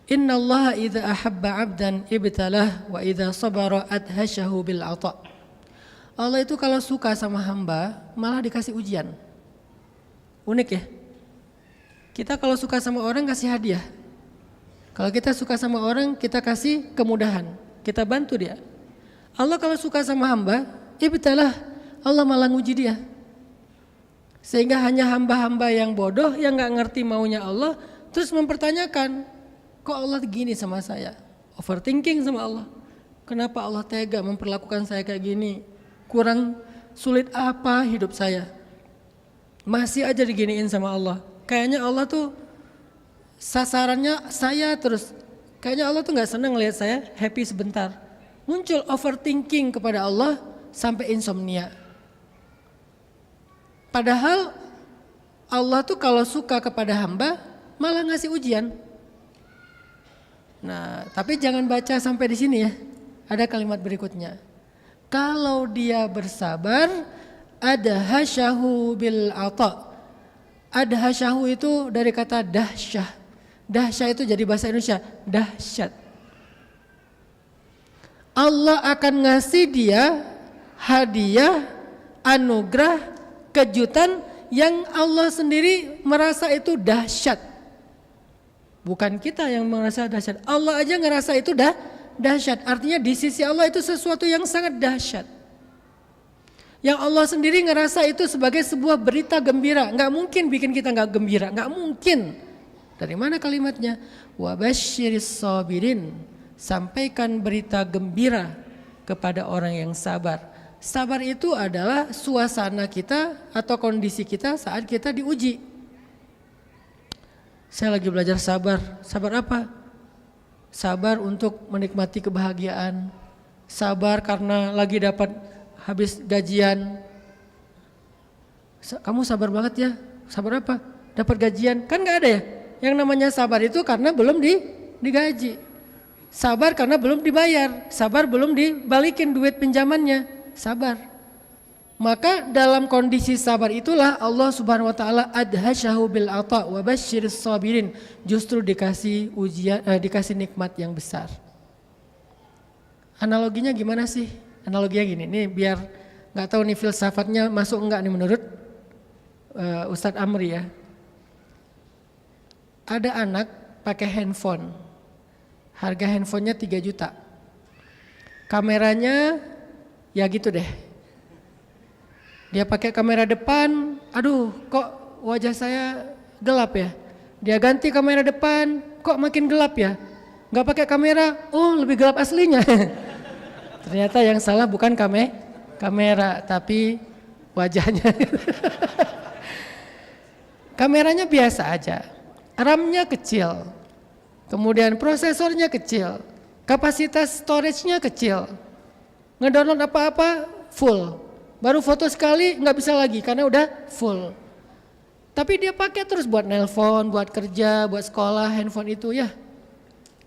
A: Innallaha idza ahabba 'abdan ibtalah wa idza sabara adhashahu bil 'ata. Allah itu kalau suka sama hamba malah dikasih ujian. Unik ya. Kita kalau suka sama orang kasih hadiah. Kalau kita suka sama orang kita kasih kemudahan. Kita bantu dia. Allah kalau suka sama hamba, ibtalah, Allah malah nguji dia. Sehingga hanya hamba-hamba yang bodoh yang gak ngerti maunya Allah terus mempertanyakan, kok Allah gini sama saya? Overthinking sama Allah. Kenapa Allah tega memperlakukan saya kayak gini? Kurang sulit apa hidup saya? Masih aja diginiin sama Allah. Kayaknya Allah tuh sasarannya saya terus. Kayaknya Allah tuh gak senang lihat saya happy sebentar. Muncul overthinking kepada Allah sampai insomnia. Padahal Allah tuh kalau suka kepada hamba malah ngasih ujian. Nah, tapi jangan baca sampai di sini ya. Ada kalimat berikutnya. Kalau dia bersabar, adhashahu bil 'ata. Adhashahu itu dari kata dahsyah. Dahsyah itu jadi bahasa Indonesia dahsyat. Allah akan ngasih dia hadiah, anugerah, kejutan yang Allah sendiri merasa itu dahsyat. Bukan kita yang merasa dahsyat. Allah aja ngerasa itu dahsyat. Artinya di sisi Allah itu sesuatu yang sangat dahsyat. Yang Allah sendiri ngerasa itu sebagai sebuah berita gembira. Nggak mungkin bikin kita nggak gembira, nggak mungkin. Dari mana kalimatnya? Wa basyiris sabirin. Sampaikan berita gembira kepada orang yang sabar. Sabar itu adalah suasana kita atau kondisi kita saat kita diuji. Saya lagi belajar sabar. Sabar apa? Sabar untuk menikmati kebahagiaan. Sabar karena lagi dapat habis gajian. Kamu sabar banget ya. Sabar apa? Dapat gajian. Kan gak ada ya. Yang namanya sabar itu karena belum digaji. Sabar karena belum dibayar. Sabar belum dibalikin duit pinjamannya. Sabar. Maka dalam kondisi sabar itulah Allah Subhanahu wa taala adhasyahu bil 'ata wa basyiris sabirin. Justru dikasih ujian, dikasih nikmat yang besar. Analoginya gimana sih? Analoginya gini, nih biar nggak tahu nih filsafatnya masuk enggak nih menurut Ustadz Amri ya. Ada anak pakai handphone, harga handphonenya 3 juta. Kameranya ya gitu deh. Dia pakai kamera depan, aduh kok wajah saya gelap ya. Dia ganti kamera depan, kok makin gelap ya. Nggak pakai kamera, oh lebih gelap aslinya. Ternyata yang salah bukan kamera, tapi wajahnya. Kameranya biasa aja, RAM-nya kecil, kemudian prosesornya kecil, kapasitas storage-nya kecil. Ngedownload apa-apa full. Baru foto sekali nggak bisa lagi karena udah full. Tapi dia pakai terus buat nelpon, buat kerja, buat sekolah, handphone itu ya.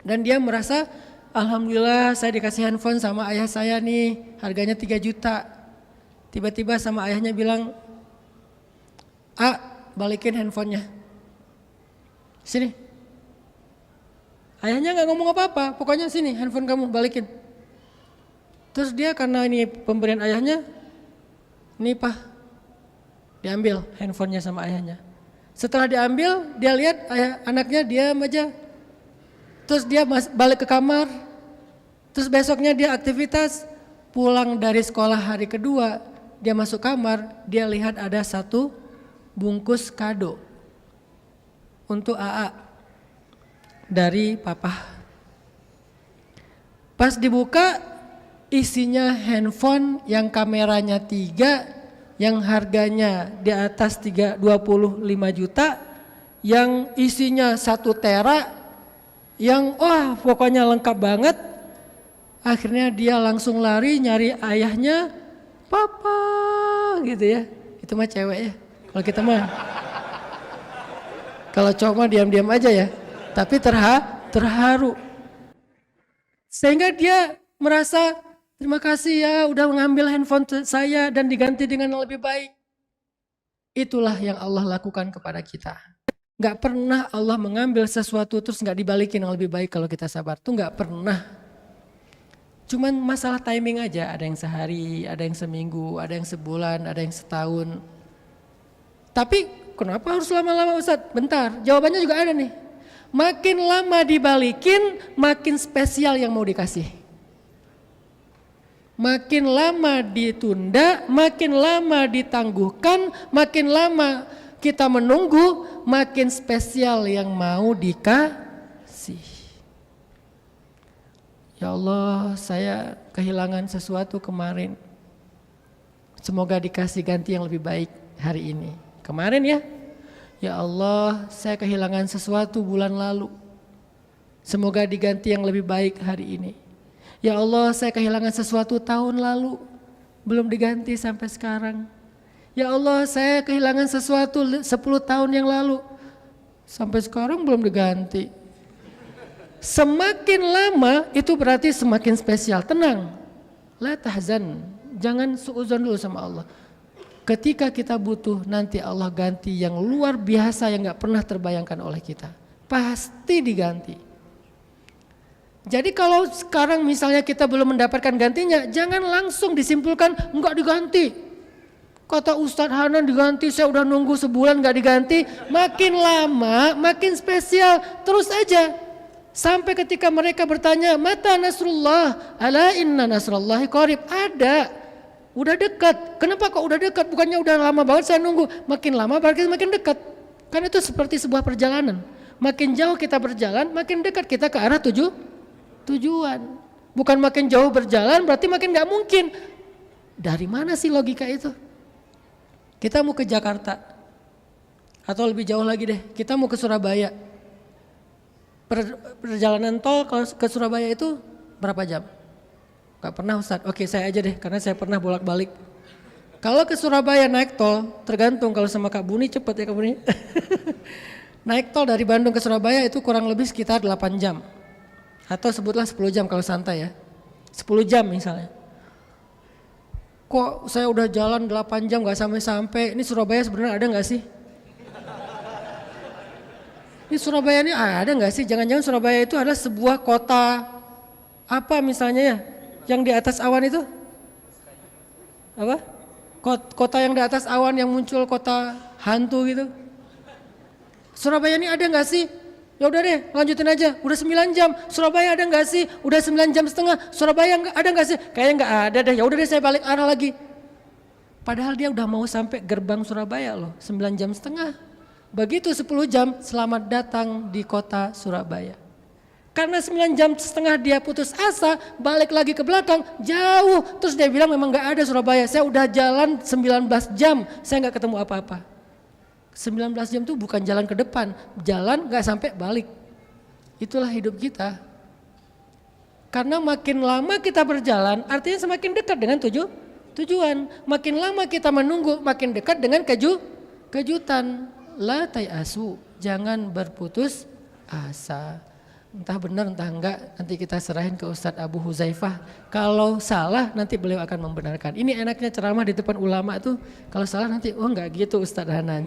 A: Dan dia merasa, alhamdulillah saya dikasih handphone sama ayah saya nih, harganya 3 juta. Tiba-tiba sama ayahnya bilang, balikin handphonenya. Sini. Ayahnya nggak ngomong apa-apa, pokoknya sini handphone kamu balikin. Terus dia karena ini pemberian ayahnya, nih Pak, diambil handphonenya sama ayahnya. Setelah diambil, dia lihat anaknya diam aja. Terus dia balik ke kamar. Terus besoknya dia aktivitas. Pulang dari sekolah hari kedua, dia masuk kamar, dia lihat ada 1 bungkus kado untuk AA dari papa. Pas dibuka, isinya handphone yang kameranya 3, yang harganya di atas 25 juta, yang isinya 1 tera, yang pokoknya lengkap banget. Akhirnya dia langsung lari nyari ayahnya, papa gitu ya. Itu mah cewek ya. Kalau kita mah, kalau cowok mah diam-diam aja ya. Tapi terharu. Sehingga dia merasa, terima kasih ya udah mengambil handphone saya dan diganti dengan yang lebih baik. Itulah yang Allah lakukan kepada kita. Gak pernah Allah mengambil sesuatu terus gak dibalikin yang lebih baik kalau kita sabar. Itu gak pernah. Cuman masalah timing aja. Ada yang sehari, ada yang seminggu, ada yang sebulan, ada yang setahun. Tapi kenapa harus lama-lama Ustadz? Bentar, jawabannya juga ada nih. Makin lama dibalikin, makin spesial yang mau dikasih. Makin lama ditunda, makin lama ditangguhkan, makin lama kita menunggu, makin spesial yang mau dikasih. Ya Allah, saya kehilangan sesuatu kemarin. Semoga dikasih ganti yang lebih baik hari ini. Kemarin ya. Ya Allah, saya kehilangan sesuatu bulan lalu. Semoga diganti yang lebih baik hari ini. Ya Allah, saya kehilangan sesuatu tahun lalu. Belum diganti sampai sekarang. Ya Allah, saya kehilangan sesuatu 10 tahun yang lalu. Sampai sekarang belum diganti. Semakin lama itu berarti semakin spesial. Tenang. La tahzan. Jangan suudzon dulu sama Allah. Ketika kita butuh, nanti Allah ganti yang luar biasa yang gak pernah terbayangkan oleh kita. Pasti diganti. Jadi kalau sekarang misalnya kita belum mendapatkan gantinya, jangan langsung disimpulkan enggak diganti. Kata Ustadz Hanan diganti, saya udah nunggu sebulan gak diganti. Makin lama makin spesial, terus aja. Sampai ketika mereka bertanya, mata nasrullah, ala inna nasrullahi qarib. Ada, udah dekat. Kenapa kok udah dekat? Bukannya udah lama banget saya nunggu. Makin lama berarti makin dekat. Kan itu seperti sebuah perjalanan. Makin jauh kita berjalan, makin dekat kita ke arah tujuan. Bukan makin jauh berjalan berarti makin gak mungkin. Dari mana sih logika itu? Kita mau ke Jakarta. Atau lebih jauh lagi deh, kita mau ke Surabaya. Perjalanan tol ke Surabaya itu berapa jam? Gak pernah Ustadz. Oke, saya aja deh karena saya pernah bolak-balik. Kalau ke Surabaya naik tol, tergantung kalau sama Kak Buni cepet ya Kak Buni. Naik tol dari Bandung ke Surabaya itu kurang lebih sekitar 8 jam. Atau sebutlah 10 jam kalau santai ya. 10 jam misalnya. Kok saya udah jalan 8 jam gak sampai-sampai. Ini Surabaya sebenarnya ada gak sih? Ini Surabaya ini ada gak sih? Jangan-jangan Surabaya itu adalah sebuah kota. Apa misalnya ya? Yang di atas awan itu? Apa? Kota yang di atas awan yang muncul kota hantu gitu. Surabaya ini ada gak sih? Ya udah deh, lanjutin aja. Udah 9 jam. Surabaya ada nggak sih? Udah 9 jam setengah. Surabaya ada nggak sih? Kayaknya nggak ada deh. Ya udah deh, saya balik arah lagi. Padahal dia udah mau sampai gerbang Surabaya loh, 9 jam setengah. Begitu 10 jam, selamat datang di kota Surabaya. Karena 9 jam setengah dia putus asa, balik lagi ke belakang, jauh. Terus dia bilang memang nggak ada Surabaya. Saya udah jalan 19 jam, saya nggak ketemu apa-apa. 19 jam itu bukan jalan ke depan, jalan gak sampai balik. Itulah hidup kita. Karena makin lama kita berjalan, artinya semakin dekat dengan tujuan. Makin lama kita menunggu, makin dekat dengan kejutan. La tayasu, jangan berputus asa. Entah benar entah enggak, nanti kita serahin ke Ustadz Abu Huzaifah. Kalau salah nanti beliau akan membenarkan. Ini enaknya ceramah di depan ulama tuh, kalau salah nanti oh enggak gitu Ustadz Hanan.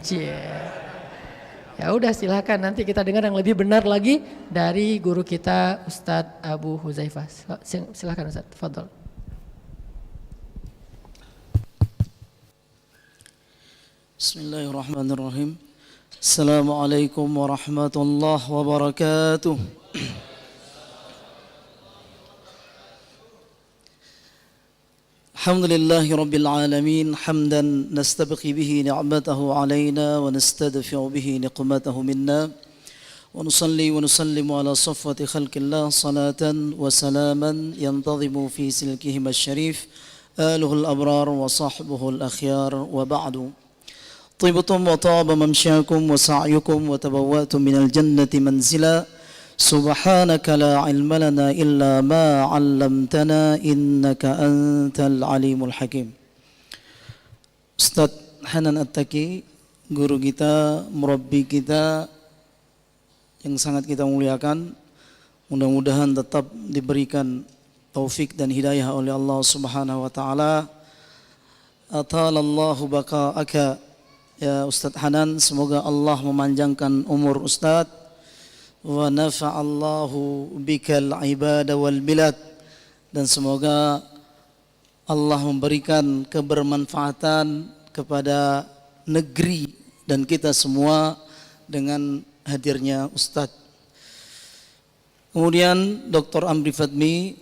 A: Ya udah silakan, nanti kita dengar yang lebih benar lagi dari guru kita Ustadz Abu Huzaifah. Silakan Ustadz, tafadhol.
B: Bismillahirrahmanirrahim. Assalamualaikum warahmatullahi wabarakatuh. Alhamdulillahi rabbil alamin, hamdan nastabqi bihi ni'matahu alaina wa nastadfi'u bihi niqmatahu minna wa nusalli wa nusallimu ala safwati khalqillah salatan wa salaman yantadhimu fi silkihim asy-syarif aluhul abrar wa sahbuhul akhyar wa ba'du. طيبتم وطاب ممشاكم وسعيكم وتبوأتم من الجنة منزلا سبحانك لا علم لنا إلا ما علمتنا إنك أنت العليم الحكيم. Ustadz Hanan At-Taqi, guru kita, murabbi kita yang sangat kita muliakan, mudah-mudahan tetap diberikan taufik dan hidayah oleh Allah Subhanahu wa taala. Atalallahu baqa'aka ya Ustadz Hanan, semoga Allah memanjangkan umur Ustadz. Wa nafa'allahu bikal ibada wal bilad, dan semoga Allah memberikan kebermanfaatan kepada negeri dan kita semua dengan hadirnya Ustadz. Kemudian Dr. Amri Fadmi,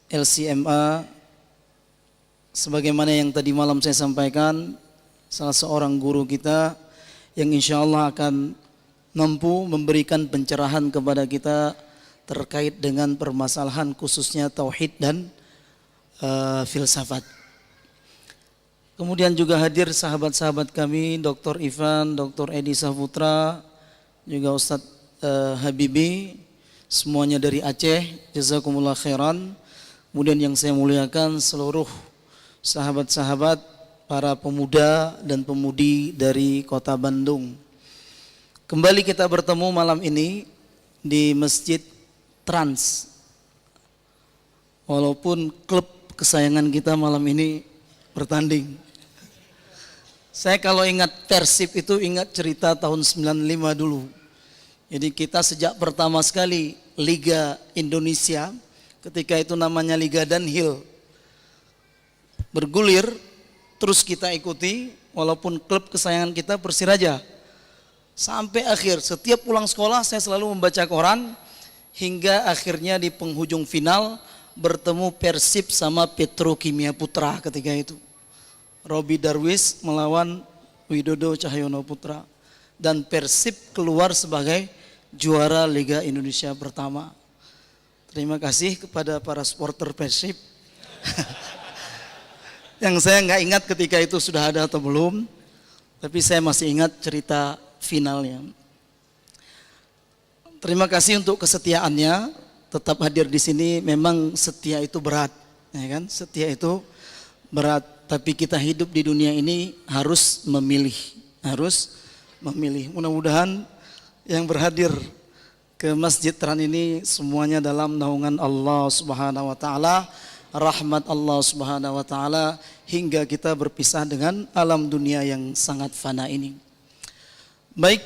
B: LCMA, sebagaimana yang tadi malam saya sampaikan, salah seorang guru kita yang insya Allah akan mampu memberikan pencerahan kepada kita terkait dengan permasalahan khususnya tauhid dan filsafat. Kemudian juga hadir sahabat-sahabat kami, Dr. Ivan, Dr. Edi Saputra, juga Ustadz Habibi, semuanya dari Aceh, jazakumullah khairan. Kemudian yang saya muliakan seluruh sahabat-sahabat, para pemuda dan pemudi dari kota Bandung. Kembali kita bertemu malam ini di Masjid Trans. Walaupun klub kesayangan kita malam ini bertanding. Saya kalau ingat Persib itu ingat cerita tahun 95 dulu. Jadi kita sejak pertama sekali Liga Indonesia, ketika itu namanya Liga Danhill, bergulir, terus kita ikuti, walaupun klub kesayangan kita Persiraja. Sampai akhir, setiap pulang sekolah saya selalu membaca koran, hingga akhirnya di penghujung final bertemu Persib sama Petrokimia Putra ketika itu. Robi Darwis melawan Widodo Cahyono Putra. Dan Persib keluar sebagai juara Liga Indonesia pertama. Terima kasih kepada para supporter Persib. Yang saya nggak ingat ketika itu sudah ada atau belum, tapi saya masih ingat cerita finalnya. Terima kasih untuk kesetiaannya, tetap hadir di sini. Memang setia itu berat, ya kan? Setia itu berat, tapi kita hidup di dunia ini harus memilih, Mudah-mudahan yang berhadir ke Masjid Trans ini semuanya dalam naungan Allah Subhanahu wa taala, rahmat Allah Subhanahu wa taala, hingga kita berpisah dengan alam dunia yang sangat fana ini. Baik,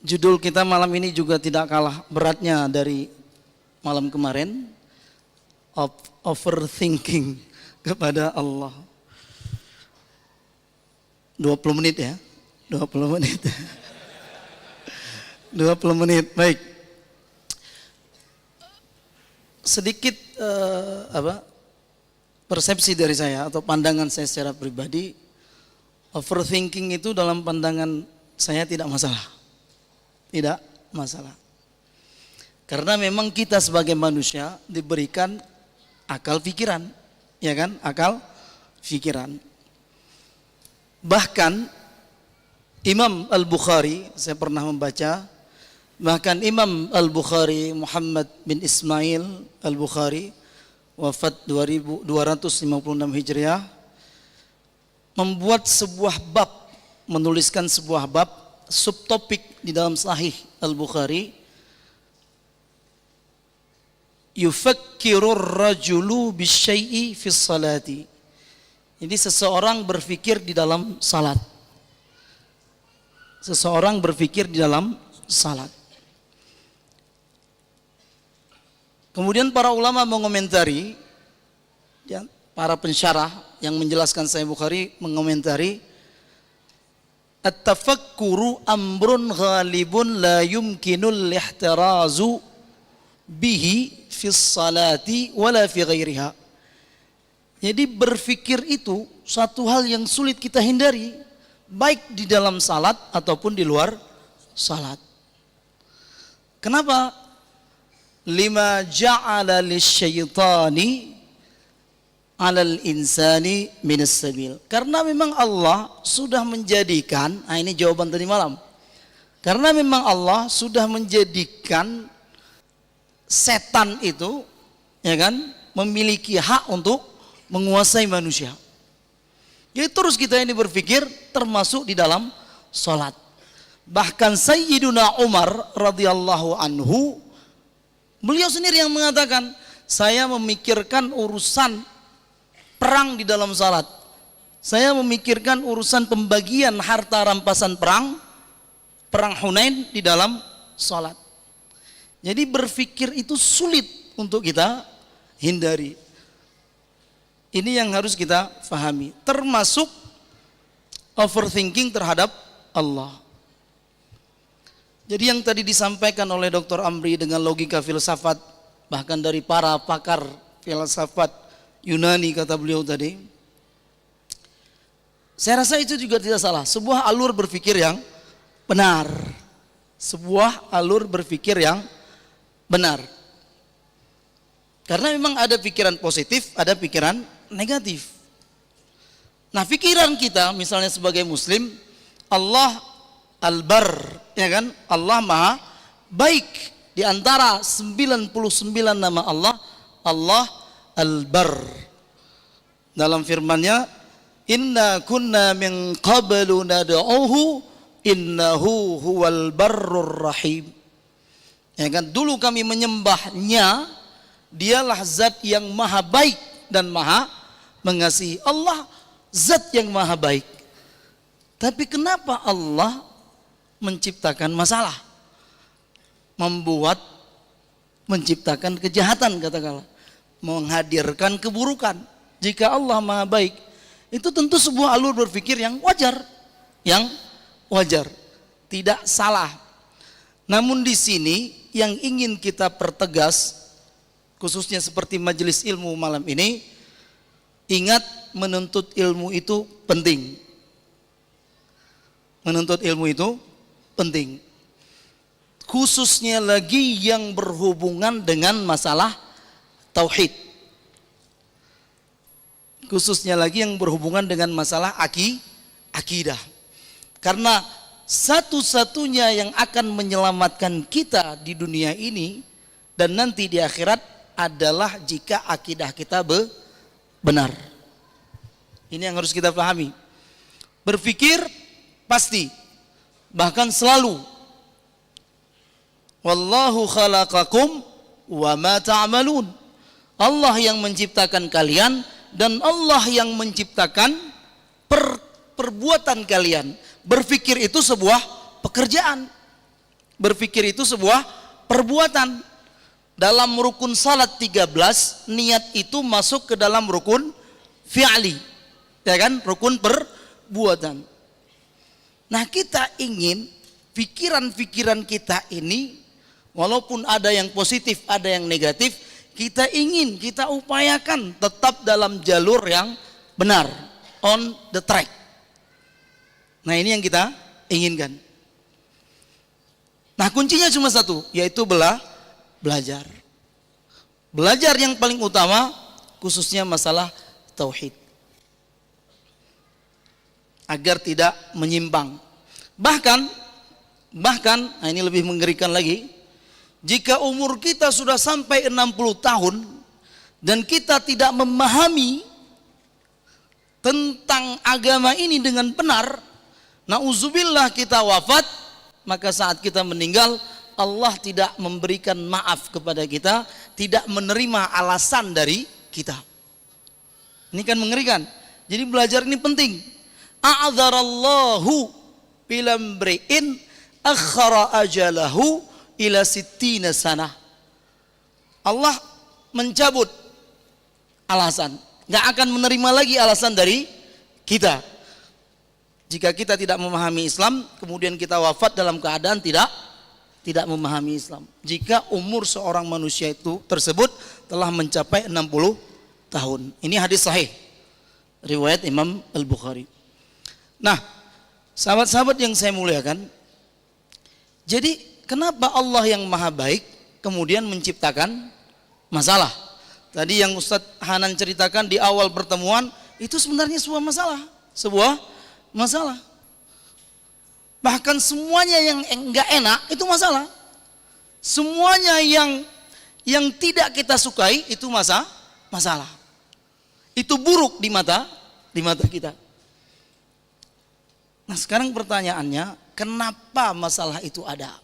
B: judul kita malam ini juga tidak kalah beratnya dari malam kemarin, overthinking kepada Allah. 20 menit ya, 20 menit. 20 menit, baik. Sedikit persepsi dari saya atau pandangan saya secara pribadi, overthinking itu dalam pandangan saya tidak masalah. Tidak masalah. Karena memang kita sebagai manusia diberikan akal pikiran, ya kan? Akal pikiran. Bahkan Imam Al-Bukhari, saya pernah membaca, bahkan Imam Al-Bukhari, Muhammad bin Ismail Al-Bukhari, wafat 2256 Hijriah, membuat sebuah bab, menuliskan sebuah bab subtopik di dalam Sahih Al-Bukhari, yufakkirur rajulu bisyai'i fis salati. Jadi seseorang berpikir di dalam salat. Seseorang berpikir di dalam salat. Kemudian para ulama mengomentari, ya, para pensyarah yang menjelaskan Sahih Bukhari mengomentari, at-tafakkuru amrun ghalibun la yumkinul ihtirazu bihi fis salati wala fi ghairiha. Jadi berpikir itu satu hal yang sulit kita hindari, baik di dalam salat ataupun di luar salat. Kenapa? Lima ja'ala lisyaitani 'alal insani minas sabil. Karena memang Allah sudah menjadikan, ini jawaban tadi malam. Karena memang Allah sudah menjadikan setan itu, ya kan, memiliki hak untuk menguasai manusia. Jadi terus kita ini berpikir termasuk di dalam salat. Bahkan Sayyiduna Umar radhiyallahu anhu, beliau sendiri yang mengatakan, saya memikirkan urusan perang di dalam salat. Saya memikirkan urusan pembagian harta rampasan perang Hunain di dalam salat. Jadi berpikir itu sulit untuk kita hindari. Ini yang harus kita fahami, termasuk overthinking terhadap Allah. Jadi yang tadi disampaikan oleh Dr. Amri dengan logika filsafat, bahkan dari para pakar filsafat Yunani kata beliau tadi, saya rasa itu juga tidak salah. Sebuah alur berpikir yang benar. Sebuah alur berpikir yang benar. Karena memang ada pikiran positif, ada pikiran negatif. Nah, pikiran kita misalnya sebagai muslim, Allah Al-Bar, ya kan? Allah Maha Baik. Di antara 99 nama Allah, Allah Al-Bar. Dalam firman-Nya, inna kunna min qablu nad'uhu innahu huwal barrur rahim. Ya kan? Dulu kami menyembahnya, dialah zat yang maha baik dan maha mengasihi. Allah zat yang maha baik. Tapi kenapa Allah menciptakan masalah? Menciptakan kejahatan, katakanlah. Menghadirkan keburukan. Jika Allah maha baik, itu tentu sebuah alur berpikir yang wajar. Yang wajar. Tidak salah. Namun di sini yang ingin kita pertegas, khususnya seperti majelis ilmu malam ini, ingat menuntut ilmu itu penting. Menuntut ilmu itu penting. Khususnya lagi yang berhubungan dengan masalah tauhid. Khususnya lagi yang berhubungan dengan masalah akidah. Karena satu-satunya yang akan menyelamatkan kita di dunia ini dan nanti di akhirat adalah jika akidah kita benar. Ini yang harus kita pahami. Berpikir pasti, bahkan selalu, wallahu khalaqakum wa ma ta'malun. Allah yang menciptakan kalian dan Allah yang menciptakan perbuatan kalian. Berpikir itu sebuah pekerjaan. Berpikir itu sebuah perbuatan. Dalam rukun salat 13, niat itu masuk ke dalam rukun fi'li. Ya kan? Rukun perbuatan. Nah, kita ingin pikiran-pikiran kita ini, walaupun ada yang positif, ada yang negatif, kita ingin, kita upayakan tetap dalam jalur yang benar, on the track. Nah, ini yang kita inginkan. Nah, kuncinya cuma satu, yaitu belajar. Belajar yang paling utama, khususnya masalah tauhid. Agar tidak menyimpang. Bahkan, nah ini lebih mengerikan lagi, jika umur kita sudah sampai 60 tahun dan kita tidak memahami tentang agama ini dengan benar, nauzubillah kita wafat, maka saat kita meninggal Allah tidak memberikan maaf kepada kita, tidak menerima alasan dari kita. Ini kan mengerikan. Jadi belajar ini penting. A'dzarallahu bilamri'in akhara ajalahu ila sittina sanah. Allah mencabut alasan, nggak akan menerima lagi alasan dari kita. Jika kita tidak memahami Islam, kemudian kita wafat dalam keadaan tidak memahami Islam. Jika umur seorang manusia itu tersebut telah mencapai 60 tahun. Ini hadis sahih, riwayat Imam Al-Bukhari. Nah, sahabat-sahabat yang saya muliakan, jadi kenapa Allah yang maha baik kemudian menciptakan masalah? Tadi yang Ustadz Hanan ceritakan di awal pertemuan, itu sebenarnya sebuah masalah. Bahkan semuanya yang enggak enak itu masalah. Semuanya yang tidak kita sukai itu masalah. Itu buruk di mata kita. Nah, sekarang pertanyaannya, kenapa masalah itu ada?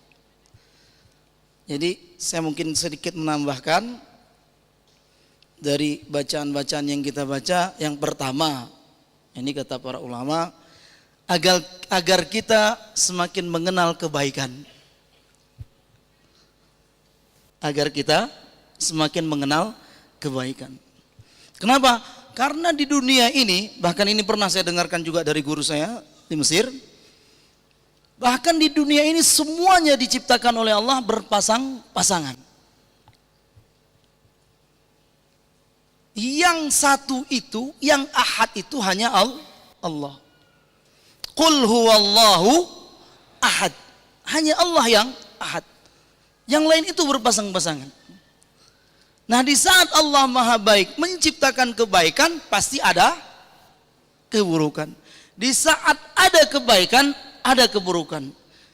B: Jadi saya mungkin sedikit menambahkan dari bacaan-bacaan yang kita baca. Yang pertama, ini kata para ulama, agar kita semakin mengenal kebaikan. Agar kita semakin mengenal kebaikan. Kenapa? Karena di dunia ini, bahkan ini pernah saya dengarkan juga dari guru saya di Mesir, bahkan di dunia ini semuanya diciptakan oleh Allah berpasang-pasangan. Yang satu itu, yang ahad itu hanya Allah. Qul huwallahu ahad. Hanya Allah yang ahad. Yang lain itu berpasang-pasangan. Nah, di saat Allah maha baik menciptakan kebaikan, pasti ada keburukan. Di saat ada kebaikan, ada keburukan.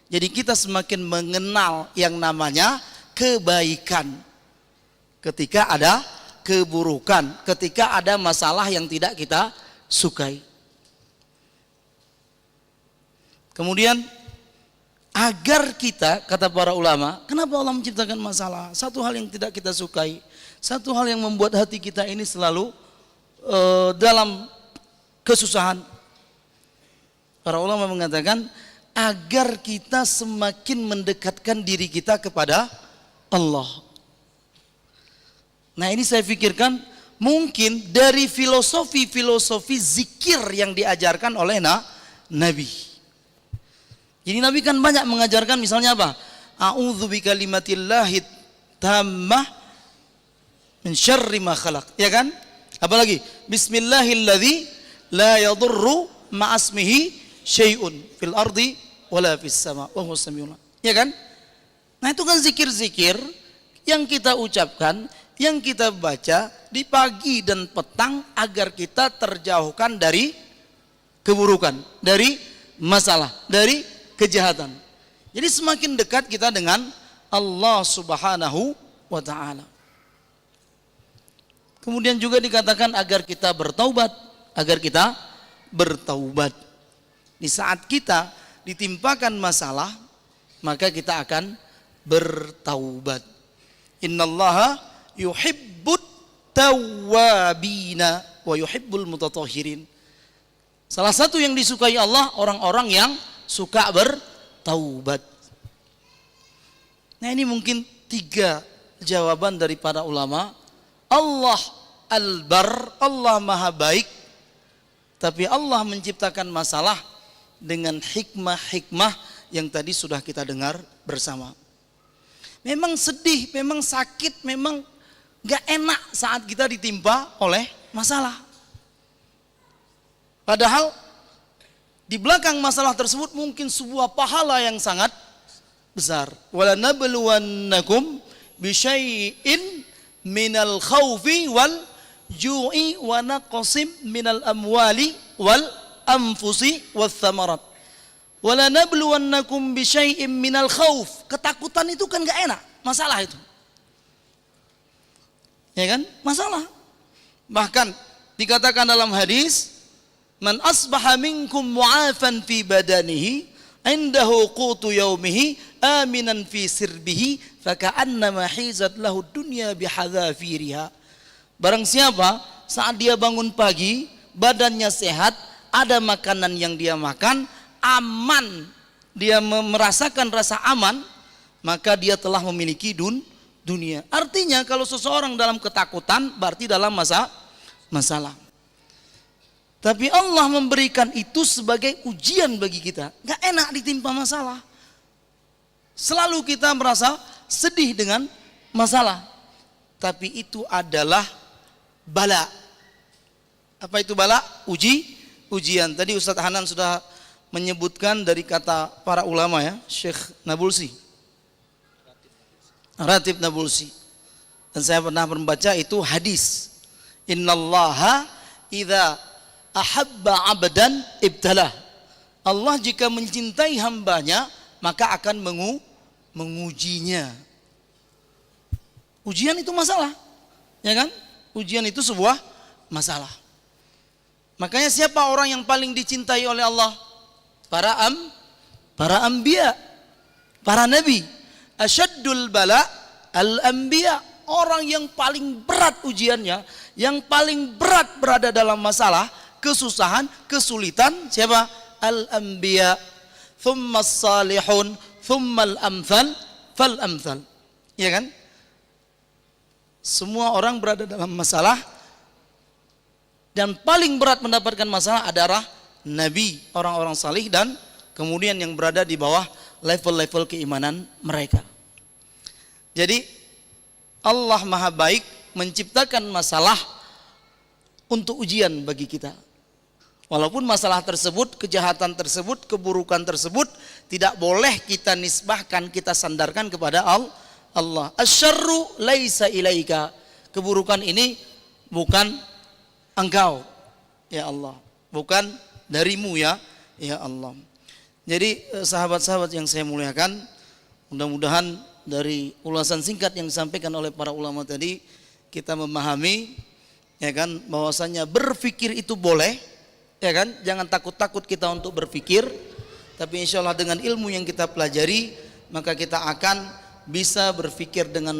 B: Jadi kita semakin mengenal yang namanya kebaikan ketika ada keburukan, ketika ada masalah yang tidak kita sukai. Kemudian agar kita, kata para ulama, kenapa Allah menciptakan masalah? Satu hal yang tidak kita sukai, satu hal yang membuat hati kita ini selalu dalam kesusahan. Para ulama mengatakan agar kita semakin mendekatkan diri kita kepada Allah. Nah, ini saya pikirkan mungkin dari filosofi zikir yang diajarkan oleh Nabi. Jadi Nabi kan banyak mengajarkan, misalnya apa? A'udzu bikalimatillahi tammah min syarri ma khalaq, ya kan? Apalagi bismillahilladzi la yadurru ma'asmihi syai'un fil ardi wala fis sama wa huwas samiul alim, ya kan? Nah, itu kan zikir-zikir yang kita ucapkan, yang kita baca di pagi dan petang agar kita terjauhkan dari keburukan, dari masalah, dari kejahatan. Jadi semakin dekat kita dengan Allah Subhanahu wa ta'ala. Kemudian juga dikatakan agar kita bertaubat, Di saat kita ditimpakan masalah, maka kita akan bertaubat. Innallaha yuhibbut tawwabina wa yuhibbul mutatahhirin. Salah satu yang disukai Allah, orang-orang yang suka bertaubat. Nah, ini mungkin 3 jawaban dari para ulama. Allah Al-Bar, Allah maha baik, tapi Allah menciptakan masalah dengan hikmah-hikmah yang tadi sudah kita dengar bersama. Memang sedih, memang sakit, memang gak enak saat kita ditimpa oleh masalah. Padahal di belakang masalah tersebut mungkin sebuah pahala yang sangat besar. Wala nabluwannakum bisyai'in minal khawfi wal ju'i wa naqsim minal amwali wal anfusi wath thamarat. Wala nabluwannakum bisyai'in minal khawf. Ketakutan itu kan gak enak, masalah itu. Ya kan? Masalah. Bahkan dikatakan dalam hadis, Man asbaha minkum mu'afan fi badanihi indahu qutu yaumihi aminan fi sirbihi faka'annama hizat lahu dunya bihadzafiriha. Barang siapa saat dia bangun pagi, badannya sehat, ada makanan yang dia makan, aman, dia merasakan rasa aman, maka dia telah memiliki dunia. Artinya kalau seseorang dalam ketakutan berarti dalam masalah. Tapi Allah memberikan itu sebagai ujian bagi kita. Gak enak ditimpa masalah. Selalu kita merasa sedih dengan masalah. Tapi itu adalah bala. Apa itu bala? Ujian. Tadi Ustadz Hanan sudah menyebutkan dari kata para ulama ya, Syekh Nabulsi, Ratib Nabulsi. Dan saya pernah membaca itu hadis. Innallaha idza ahabba abdan ibtalah. Allah jika mencintai hambanya maka akan mengujinya. Ujian itu masalah, ya kan? Ujian itu sebuah masalah. Makanya siapa orang yang paling dicintai oleh Allah? Para anbiya, para nabi. Asyaddul bala al-anbiya. Orang yang paling berat ujiannya, yang paling berat berada dalam masalah, kesusahan, kesulitan, siapa? Al-anbiya, thumma salihun, thumma al-amthal, fal-amthal. Ya kan? Semua orang berada dalam masalah, dan paling berat mendapatkan masalah adalah nabi, orang-orang salih, dan kemudian yang berada di bawah level-level keimanan mereka. Jadi Allah Maha Baik menciptakan masalah untuk ujian bagi kita. Walaupun masalah tersebut, kejahatan tersebut, keburukan tersebut tidak boleh kita nisbahkan, kita sandarkan kepada Allah. Asyarru laisa ilaika. Keburukan ini bukan engkau, ya Allah. Bukan darimu ya Allah. Jadi sahabat-sahabat yang saya muliakan, mudah-mudahan dari ulasan singkat yang disampaikan oleh para ulama tadi kita memahami, ya kan, bahwasanya berpikir itu boleh, ya kan, jangan takut-takut kita untuk berpikir, tapi insya Allah dengan ilmu yang kita pelajari maka kita akan bisa berpikir dengan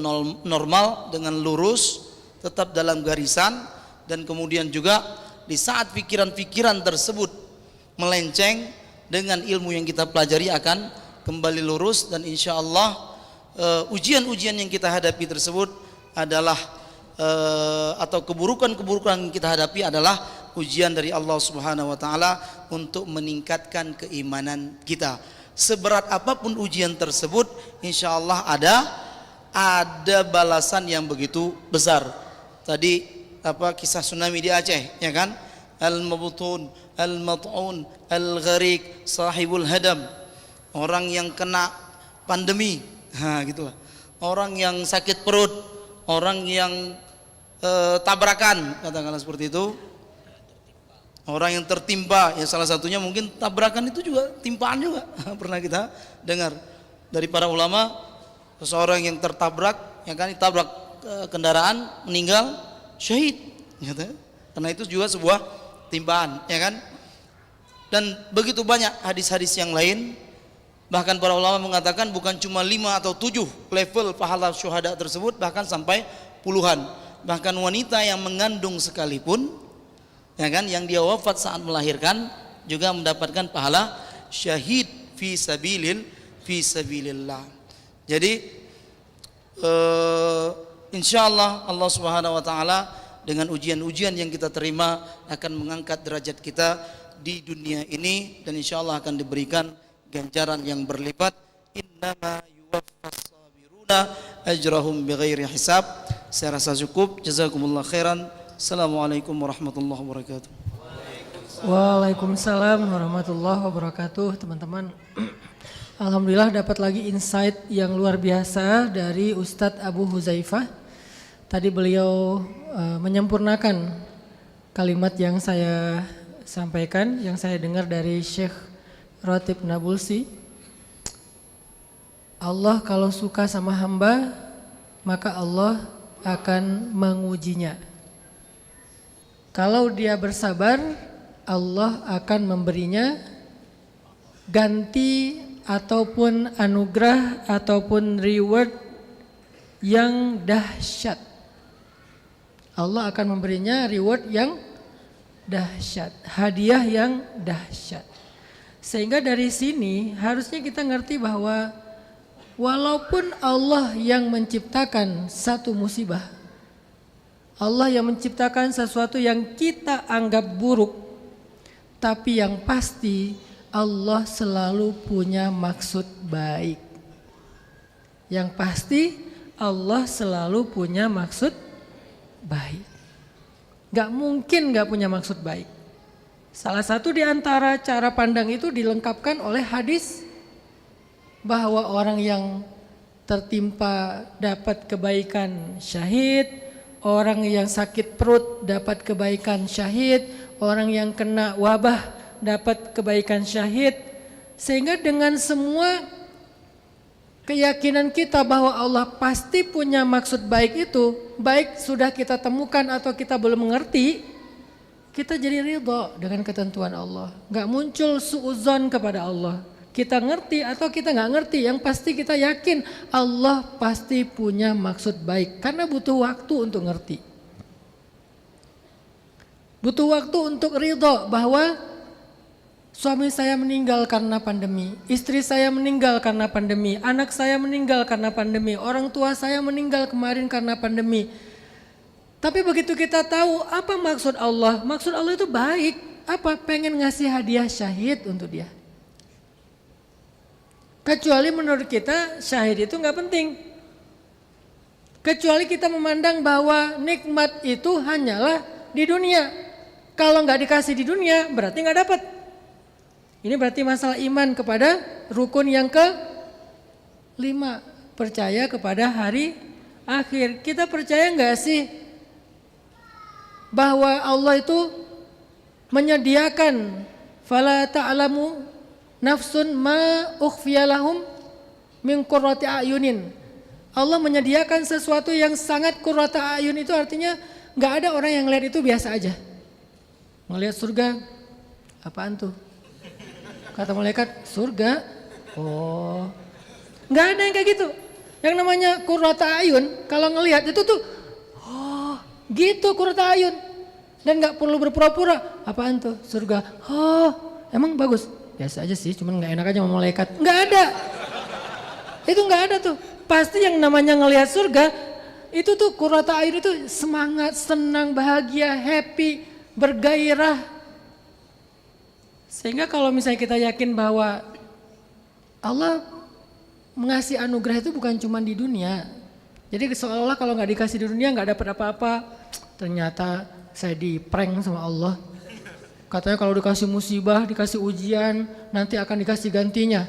B: normal, dengan lurus, tetap dalam garisan, dan kemudian juga di saat pikiran-pikiran tersebut melenceng, dengan ilmu yang kita pelajari akan kembali lurus, dan insya Allah ujian-ujian yang kita hadapi tersebut adalah atau keburukan-keburukan yang kita hadapi adalah ujian dari Allah Subhanahu wa taala untuk meningkatkan keimanan kita. Seberat apapun ujian tersebut, insya Allah ada balasan yang begitu besar. Tadi kisah tsunami di Aceh, ya kan? Al-mabtun, al-mat'un, al-gharik, sahibul hadam. Orang yang kena pandemi, gitulah. Orang yang sakit perut, orang yang tabrakan, katakanlah seperti itu. Orang yang tertimpa, ya salah satunya mungkin tabrakan itu juga timpaan juga. Pernah kita dengar dari para ulama, seseorang yang tertabrak, ya kan, ditabrak kendaraan, meninggal, syahid, gitu. Karena itu juga sebuah timpaan, ya kan. Dan begitu banyak hadis-hadis yang lain. Bahkan para ulama mengatakan bukan cuma 5 atau 7 level pahala syuhada tersebut, bahkan sampai puluhan. Bahkan wanita yang mengandung sekalipun, ya kan, yang dia wafat saat melahirkan juga mendapatkan pahala syahid fi sabilillah. Jadi insyaallah Allah Subhanahu wa taala dengan ujian-ujian yang kita terima akan mengangkat derajat kita di dunia ini, dan insyaallah akan diberikan ganjaran yang berlipat. Innama yuwaffas sabiruna ajrahum bighairi hisab. Saya rasa cukup. Jazakumullah khairan. Assalamualaikum warahmatullahi wabarakatuh.
A: Waalaikumsalam warahmatullahi wabarakatuh. Teman-teman, alhamdulillah dapat lagi insight yang luar biasa dari Ustadz Abu Huzaifah. Tadi beliau menyempurnakan kalimat yang saya sampaikan, yang saya dengar dari Syekh Ratib Nabulsi. Allah kalau suka sama hamba, maka Allah akan mengujinya. Kalau dia bersabar, Allah akan memberinya ganti ataupun anugerah ataupun reward yang dahsyat. Allah akan memberinya reward yang dahsyat, hadiah yang dahsyat. Sehingga dari sini harusnya kita ngerti bahwa walaupun Allah yang menciptakan satu musibah, Allah yang menciptakan sesuatu yang kita anggap buruk, tapi yang pasti Allah selalu punya maksud baik. Yang pasti Allah selalu punya maksud baik. Gak mungkin gak punya maksud baik. Salah satu di antara cara pandang itu dilengkapkan oleh hadis bahwa orang yang tertimpa dapat kebaikan syahid, orang yang sakit perut dapat kebaikan syahid, orang yang kena wabah dapat kebaikan syahid. Sehingga dengan semua keyakinan kita bahwa Allah pasti punya maksud baik itu, baik sudah kita temukan atau kita belum mengerti, kita jadi ridha dengan ketentuan Allah. Gak muncul suudzon kepada Allah. Kita ngerti atau kita gak ngerti, yang pasti kita yakin Allah pasti punya maksud baik. Karena butuh waktu untuk ngerti. Butuh waktu untuk ridha bahwa suami saya meninggal karena pandemi, istri saya meninggal karena pandemi, anak saya meninggal karena pandemi, orang tua saya meninggal kemarin karena pandemi. Tapi begitu kita tahu apa maksud Allah itu baik. Apa? Pengen ngasih hadiah syahid untuk dia. Kecuali menurut kita syahid itu gak penting. Kecuali kita memandang bahwa nikmat itu hanyalah di dunia. Kalau gak dikasih di dunia berarti gak dapat. Ini berarti masalah iman kepada rukun yang ke-5. Percaya kepada hari akhir. Kita percaya gak sih bahwa Allah itu menyediakan fala ta'lamu nafsun ma ukhfiya lahum min qurrati a'yunin. Allah menyediakan sesuatu yang sangat qurrata a'yun, itu artinya enggak ada orang yang lihat itu biasa aja. Ngelihat surga, apaan tuh? Kata malaikat, surga. Oh. Enggak ada yang kayak gitu. Yang namanya qurrata a'yun, kalau ngelihat itu tuh gitu qurrata ayun. Dan gak perlu berpura-pura. Apaan tuh? Surga. Oh, emang bagus? Biasa aja sih, cuman gak enak aja sama malaikat. Gak ada. Itu gak ada tuh. Pasti yang namanya ngelihat surga, itu tuh qurrata ayun itu semangat, senang, bahagia, happy, bergairah. Sehingga kalau misalnya kita yakin bahwa Allah mengasih anugerah itu bukan cuma di dunia. Jadi seolah-olah kalau gak dikasih di dunia gak dapat apa-apa. Ternyata saya di prank sama Allah. Katanya kalau dikasih musibah, dikasih ujian, nanti akan dikasih gantinya.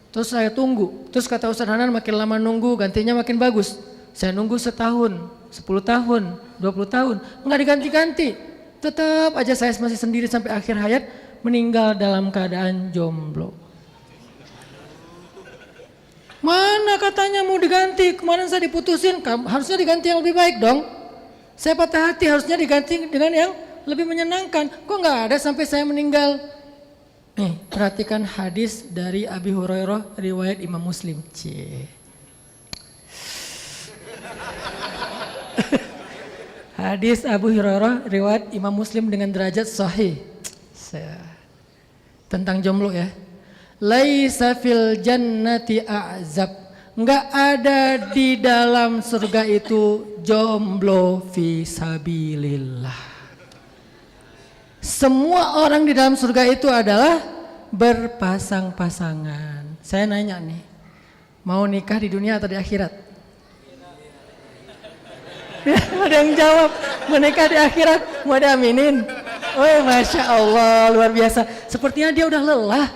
A: Terus saya tunggu. Terus kata Ustaz Hanan, makin lama nunggu gantinya makin bagus. Saya nunggu setahun, 10 tahun, 20 tahun. Nggak diganti-ganti. Tetap aja saya masih sendiri sampai akhir hayat, meninggal dalam keadaan jomblo. Mana katanya mau diganti, kemarin saya diputusin, harusnya diganti yang lebih baik dong. Saya patah hati, harusnya diganti dengan yang lebih menyenangkan. Kok nggak ada sampai saya meninggal? Nih, perhatikan hadis dari Abi Hurairah riwayat Imam Muslim. Hadis Abu Hurairah riwayat Imam Muslim dengan derajat sahih. Tentang jomblo ya. Laisa fil jannati a'zab. Enggak ada di dalam surga itu jomblo fisabilillah. Semua orang di dalam surga itu adalah berpasang-pasangan. Saya nanya nih, mau nikah di dunia atau di akhirat? Ada yang jawab, menikah di akhirat, mau diaminin. Oh, Masya Allah, luar biasa. Sepertinya dia udah lelah.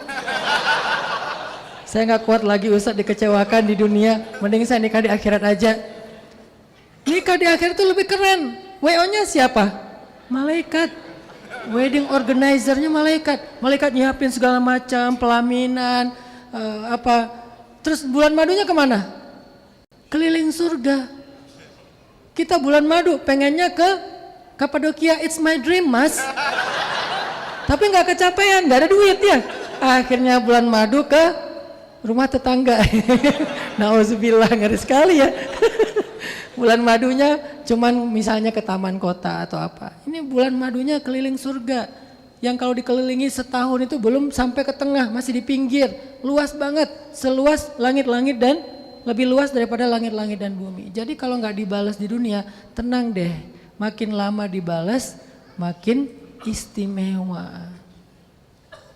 A: Saya gak kuat lagi Ustaz dikecewakan di dunia, mending saya nikah di akhirat aja. Nikah di akhirat itu lebih keren. WO-nya siapa? Malaikat. Wedding organizer-nya malaikat. Malaikat nyiapin segala macam, pelaminan, Terus bulan madunya kemana? Keliling surga. Kita bulan madu pengennya ke Kapadokia, it's my dream mas. Tapi nggak kecapean, nggak ada duit ya. Akhirnya bulan madu ke rumah tetangga. Nauzubillah, ngeri sekali ya. Bulan madunya cuman misalnya ke taman kota atau apa. Ini bulan madunya keliling surga. Yang kalau dikelilingi setahun itu belum sampai ke tengah, masih di pinggir. Luas banget, seluas langit-langit dan lebih luas daripada langit-langit dan bumi. Jadi kalau nggak dibalas di dunia, tenang deh. Makin lama dibalas, makin istimewa.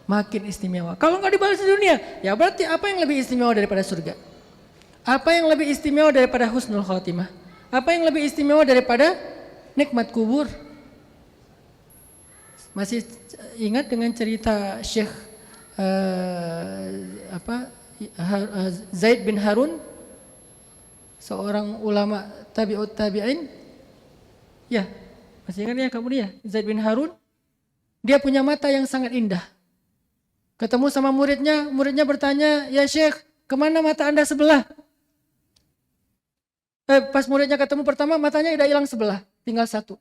A: Makin istimewa. Kalau nggak dibalas di dunia, ya berarti apa yang lebih istimewa daripada surga? Apa yang lebih istimewa daripada husnul khotimah? Apa yang lebih istimewa daripada nikmat kubur? Masih ingat dengan cerita Syekh Zaid bin Harun, seorang ulama tabi'ut tabi'in? Ya, masih ingat ya kamu dia? Zaid bin Harun, dia punya mata yang sangat indah. Ketemu sama muridnya, muridnya bertanya, ya Syekh, kemana mata Anda sebelah? Pas muridnya ketemu pertama, matanya udah hilang sebelah, tinggal satu.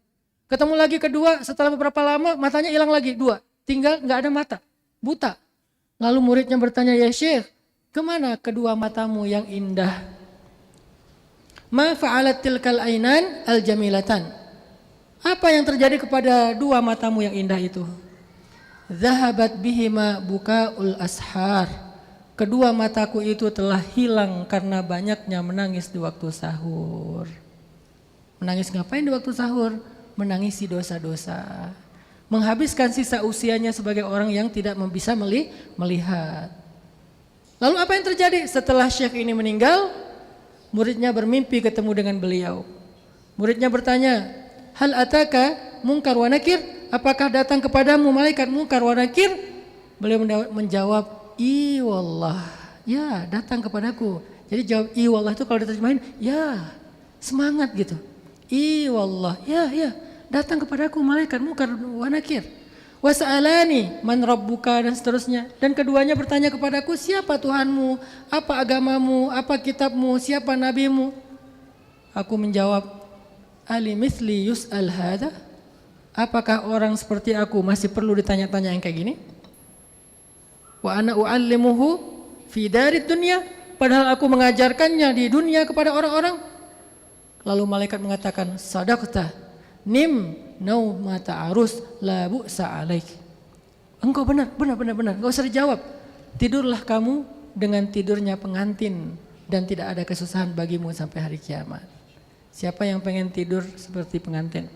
A: Ketemu lagi kedua, setelah beberapa lama, matanya hilang lagi, dua. Tinggal nggak ada mata, buta. Lalu muridnya bertanya, ya Syekh, kemana kedua matamu yang indah? Ma fa'alat tilkal ainan al-jamilatan. Apa yang terjadi kepada dua matamu yang indah itu? Zahabat bihima bukaul ashar. Kedua mataku itu telah hilang karena banyaknya menangis di waktu sahur. Menangis ngapain di waktu sahur? Menangisi dosa-dosa. Menghabiskan sisa usianya sebagai orang yang tidak bisa melihat. Lalu apa yang terjadi? Setelah Syekh ini meninggal, muridnya bermimpi ketemu dengan beliau. Muridnya bertanya, hal ataka munkar wa nakir? Apakah datang kepadamu malaikat munkar wa nakir? Beliau menjawab, I wallah, ya datang kepadaku. Jadi jawab I wallah itu kalau diterjemahin, ya semangat gitu. I wallah, ya datang kepadaku malaikat munkar wa nakir. Wa sa'alani man rabbuka dan seterusnya. Dan keduanya bertanya kepadaku, siapa Tuhanmu, apa agamamu, apa kitabmu, siapa nabimu? Aku menjawab, ali mithli yus'al hadha? Apakah orang seperti aku masih perlu ditanya-tanya yang kayak gini? Wa ana u'allimuhu fi darid dunya, padahal aku mengajarkannya di dunia kepada orang-orang. Lalu malaikat mengatakan, sadaqta nim naumata arus la bu'sa alaik. Engkau benar, enggak usah dijawab. Tidurlah kamu dengan tidurnya pengantin dan tidak ada kesusahan bagimu sampai hari kiamat. Siapa yang pengen tidur seperti pengantin?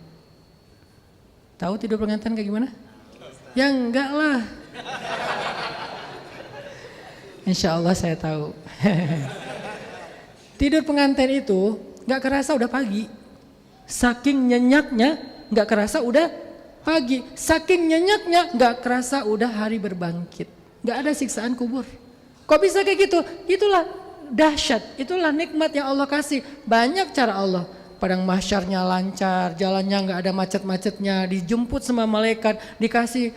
A: Tahu tidur pengantin kayak gimana? Ya enggak lah. Insya Allah saya tahu. Tidur pengantin itu gak kerasa udah pagi. Saking nyenyaknya gak kerasa udah pagi. Saking nyenyaknya gak kerasa udah hari berbangkit. Gak ada siksaan kubur. Kok bisa kayak gitu? Itulah dahsyat, itulah nikmat yang Allah kasih. Banyak cara Allah. Padang mahsyarnya lancar, jalannya nggak ada macet-macetnya, dijemput sama malaikat, dikasih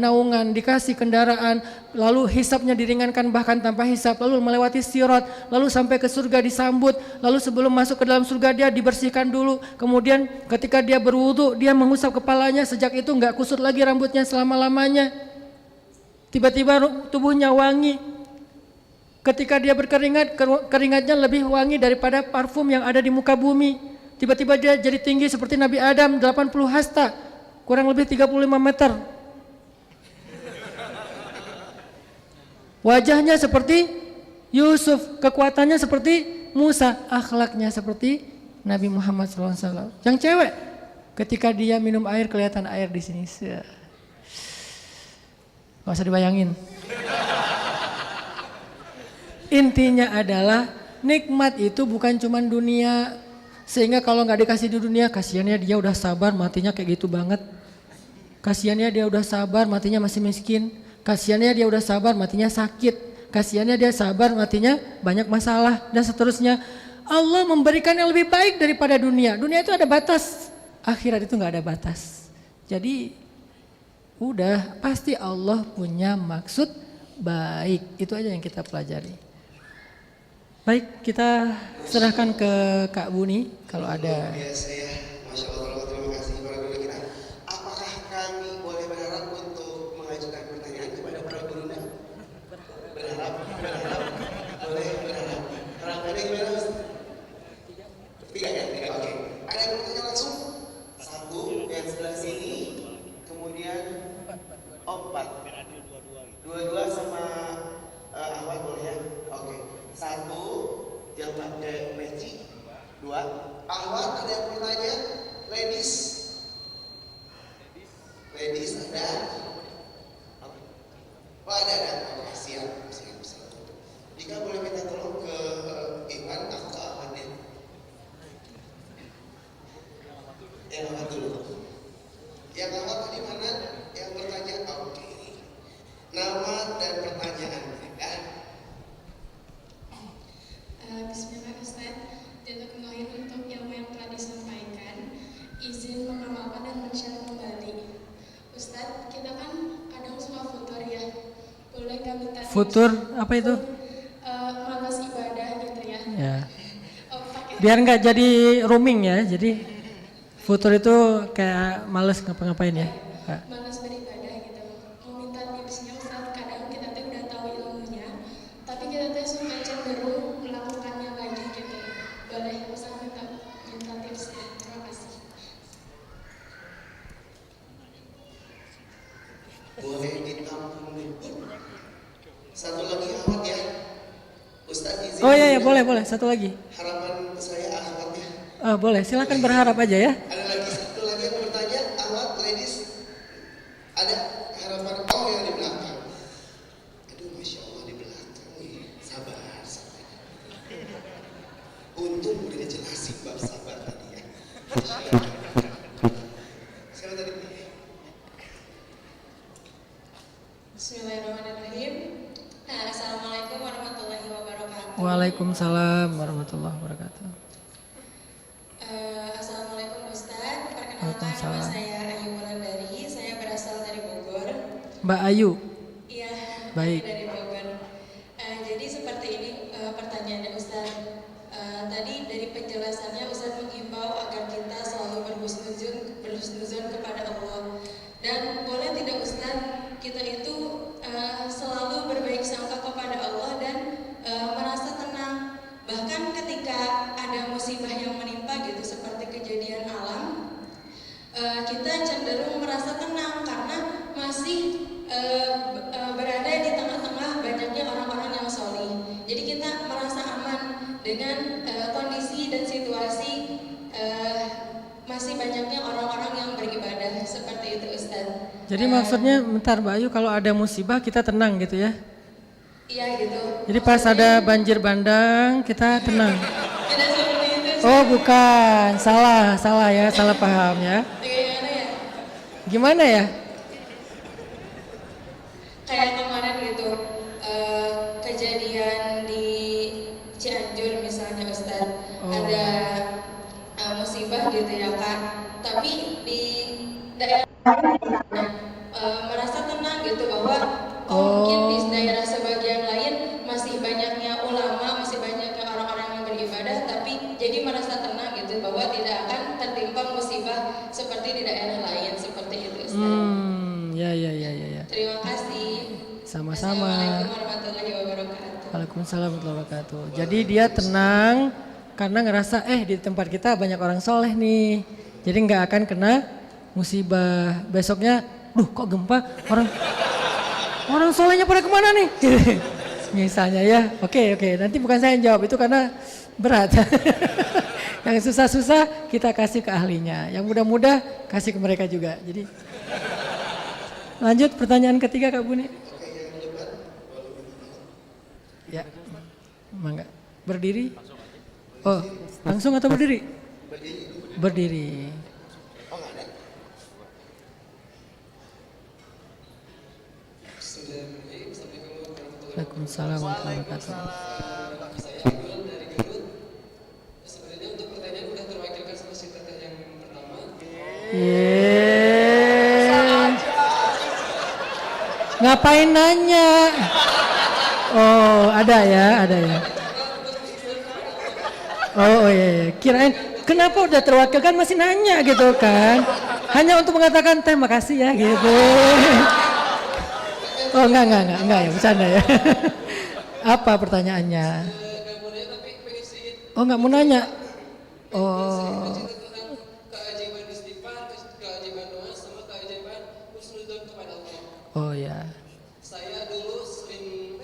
A: naungan, dikasih kendaraan, lalu hisapnya diringankan bahkan tanpa hisap, lalu melewati sirat, lalu sampai ke surga disambut, lalu sebelum masuk ke dalam surga dia dibersihkan dulu, kemudian ketika dia berwudu dia mengusap kepalanya, sejak itu nggak kusut lagi rambutnya selama-lamanya, tiba-tiba tubuhnya wangi, ketika dia berkeringat, keringatnya lebih wangi daripada parfum yang ada di muka bumi. Tiba-tiba dia jadi tinggi seperti Nabi Adam 80 hasta, kurang lebih 35 meter. Wajahnya seperti Yusuf, kekuatannya seperti Musa, akhlaknya seperti Nabi Muhammad SAW. Yang cewek, ketika dia minum air kelihatan air di sini. Gak usah dibayangin. Intinya adalah nikmat itu bukan cuma dunia. Sehingga kalau nggak dikasih di dunia, kasihannya dia udah sabar matinya kayak gitu banget. Kasihannya dia udah sabar matinya masih miskin. Kasihannya dia udah sabar matinya sakit. Kasihannya dia sabar matinya banyak masalah dan seterusnya. Allah memberikan yang lebih baik daripada dunia. Dunia itu ada batas, akhirat itu nggak ada batas. Jadi udah pasti Allah punya maksud baik. Itu aja yang kita pelajari. Baik, kita serahkan ke Kak Buni kalau ada.
D: Biasa ya, Masya Allah, terima kasih para guru kita. Apakah kami boleh berharap untuk Yang awal dulu. Yang awal tadi mana? Yang bertanya, oke. Nama dan pertanyaan ya.
E: Bismillah Ustaz, jazakumullah untuk ilmu yang telah disampaikan. Izin mengamalkan dan men-share kembali. Ustaz, kita kan kadang suka futur ya. Boleh nggak minta
A: Futur apa itu?
E: malas ibadah gitu ya.
A: Ya.
E: Pakai
A: Biar nggak jadi roaming ya. Jadi futur itu kayak males ngapa-ngapain ya. Kak.
E: malas beribadah gitu. Mau minta tipsnya Ustaz, kadang kita tuh udah tahu ilmunya, tapi kita tuh suka cenderung melakukannya lagi gitu. Boleh Ustaz minta tipsnya. Terima kasih.
D: Boleh ditampung dulu. Satu lagi awat ya. Ustaz izin.
A: Oh iya, boleh. Satu lagi.
D: Harapan saya akhwat ya.
A: Boleh, silakan berharap aja ya.
D: Ada lagi satu lagi yang bertanya, akhwat ladies. Ada harapan yang di belakang. Aduh, masya Allah di belakang nih. Sabar. Untung udah dijelasin bab sabar tadi ya. Siapa tadi?
E: Bismillahirrahmanirrahim. Assalamualaikum warahmatullahi wabarakatuh.
A: Waalaikumsalam warahmatullahi wabarakatuh.
E: Assalamualaikum Ustaz. Perkenalkan
A: Waalaikumsalam.
E: nama saya Ayu Wulandari. Saya berasal dari Bogor.
A: Mbak Ayu.
E: Iya.
A: Baik.
E: Dari Bogor. Jadi seperti ini pertanyaannya Ustaz. Tadi dari penjelasannya Ustaz menghimbau agar kita selalu berhusnuzon kepada Allah. Dan boleh tidak Ustaz, kita itu selalu berbaik sangka kepada Allah dan merasa tenang. Bahkan ketika ada musibah yang menimpa gitu seperti kejadian alam, kita cenderung merasa tenang karena masih berada di tengah-tengah banyaknya orang-orang yang solih. Jadi kita merasa aman dengan kondisi dan situasi masih banyaknya orang-orang yang beribadah seperti itu Ustaz.
A: Jadi maksudnya bentar Mbak Ayu, kalau ada musibah kita tenang gitu ya.
E: Iya gitu.
A: Jadi pas ada banjir bandang kita tenang.
E: Tidak seperti itu.
A: Oh bukan, salah ya, salah paham ya.
E: Bagaimana ya?
A: Gimana ya?
E: Kayak kemarin gitu, kejadian di Cianjur misalnya Ustaz, ada musibah gitu ya Kak. Tapi di daerah merasa tenang gitu bahwa mungkin di daerah sebagian lain masih banyaknya ulama, masih banyaknya orang-orang yang beribadah, tapi jadi merasa tenang gitu bahwa tidak akan tertimpa musibah seperti di daerah lain seperti itu Ustaz.
A: Ya.
E: Terima kasih.
A: Sama-sama.
E: Assalamualaikum warahmatullahi wabarakatuh.
A: Waalaikumsalam warahmatullahi wabarakatuh. Jadi dia tenang karena ngerasa di tempat kita banyak orang soleh nih. Jadi nggak akan kena musibah. Besoknya, kok gempa, orang solehnya pada kemana nih? Misalnya ya, oke. Nanti bukan saya yang jawab itu karena berat. Yang susah-susah kita kasih ke ahlinya. Yang mudah-mudah kasih ke mereka juga. Jadi lanjut pertanyaan ketiga Kak Buni. Ya, mangga. Berdiri? Oh, langsung atau berdiri? Berdiri. Waalaikumsalam warahmatullahi wabarakatuh.
F: Saya Abdul dari Garut. Sebenarnya untuk pertanyaan udah terwakilkan sama si teteh yang pertama.
A: Ngapain nanya? Oh, ada ya. Oh iya. Kirain kenapa udah terwakilkan masih nanya gitu kan? Hanya untuk mengatakan terima kasih ya gitu. Oh enggak ya, bercanda ya. Apa pertanyaannya? Oh nggak mau nanya. Oh.
F: Keajaiban istighfar, keajaiban doa, sama keajaiban husnuzon kepada Allah.
A: Oh ya.
F: Saya dulu sering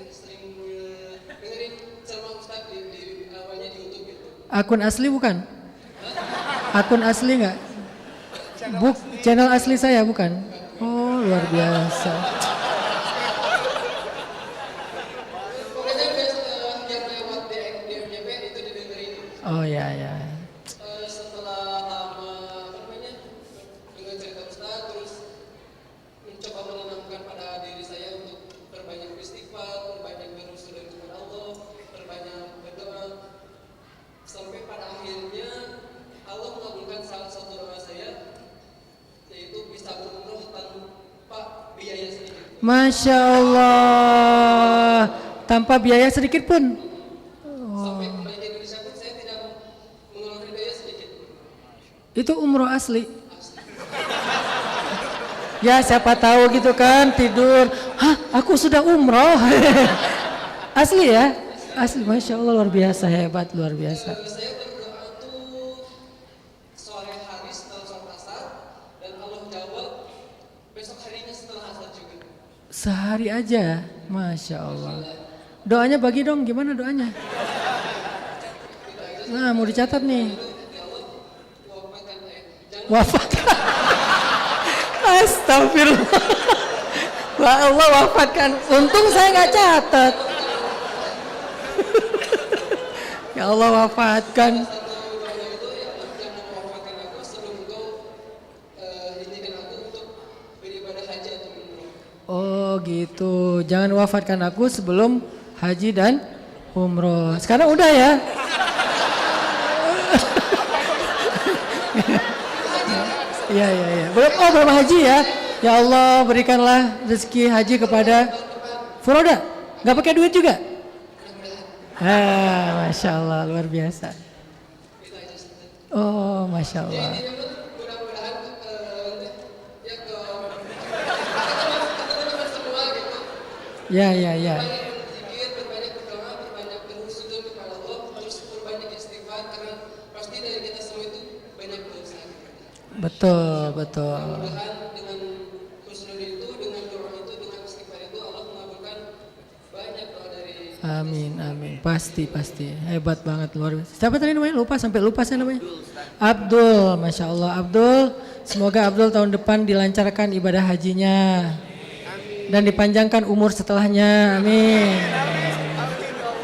F: dengerin ceramah Ustaz di awalnya di YouTube gitu.
A: Akun asli bukan? Akun asli nggak? Channel asli saya bukan? Oh luar biasa.
F: Pokoknya biasa yang lewat di FJP itu didengerin.
A: Oh ya.
F: Setelah lama
A: Masya Allah. Tanpa biaya sedikit pun.
F: Sampai kembali ke Indonesia pun saya tidak mengeluarkan biaya sedikit.
A: Itu umroh asli. Ya siapa tahu gitu kan tidur. Hah, aku sudah umroh. Asli ya? Asli, Masya Allah, luar biasa, hebat, luar biasa.
F: Saya berdoa tuh sore hari setelah sholat asar dan Allah jawab besok harinya setelah asar juga.
A: Sehari aja, Masya Allah. Doanya bagi dong, gimana doanya? Nah, mau dicatat nih. Wafat. Astagfirullah. Wah, Allah wafatkan. Untung saya nggak catat. Ya Allah wafatkan. Oh gitu. Jangan wafatkan aku sebelum haji dan umroh. Sekarang udah ya. Iya iya iya. Belum haji ya. Ya Allah berikanlah rezeki haji kepada Furoda. Gak pakai duit juga? Masya Allah luar biasa. Oh Masya Allah. Ya ya ya. Betul betul. Amin amin, pasti pasti, hebat banget, luar biasa. Siapa tadi namanya? Sampai lupa saya namanya. Abdul, Masya Allah Abdul. Semoga Abdul tahun depan dilancarkan ibadah hajinya dan dipanjangkan umur setelahnya. Amin.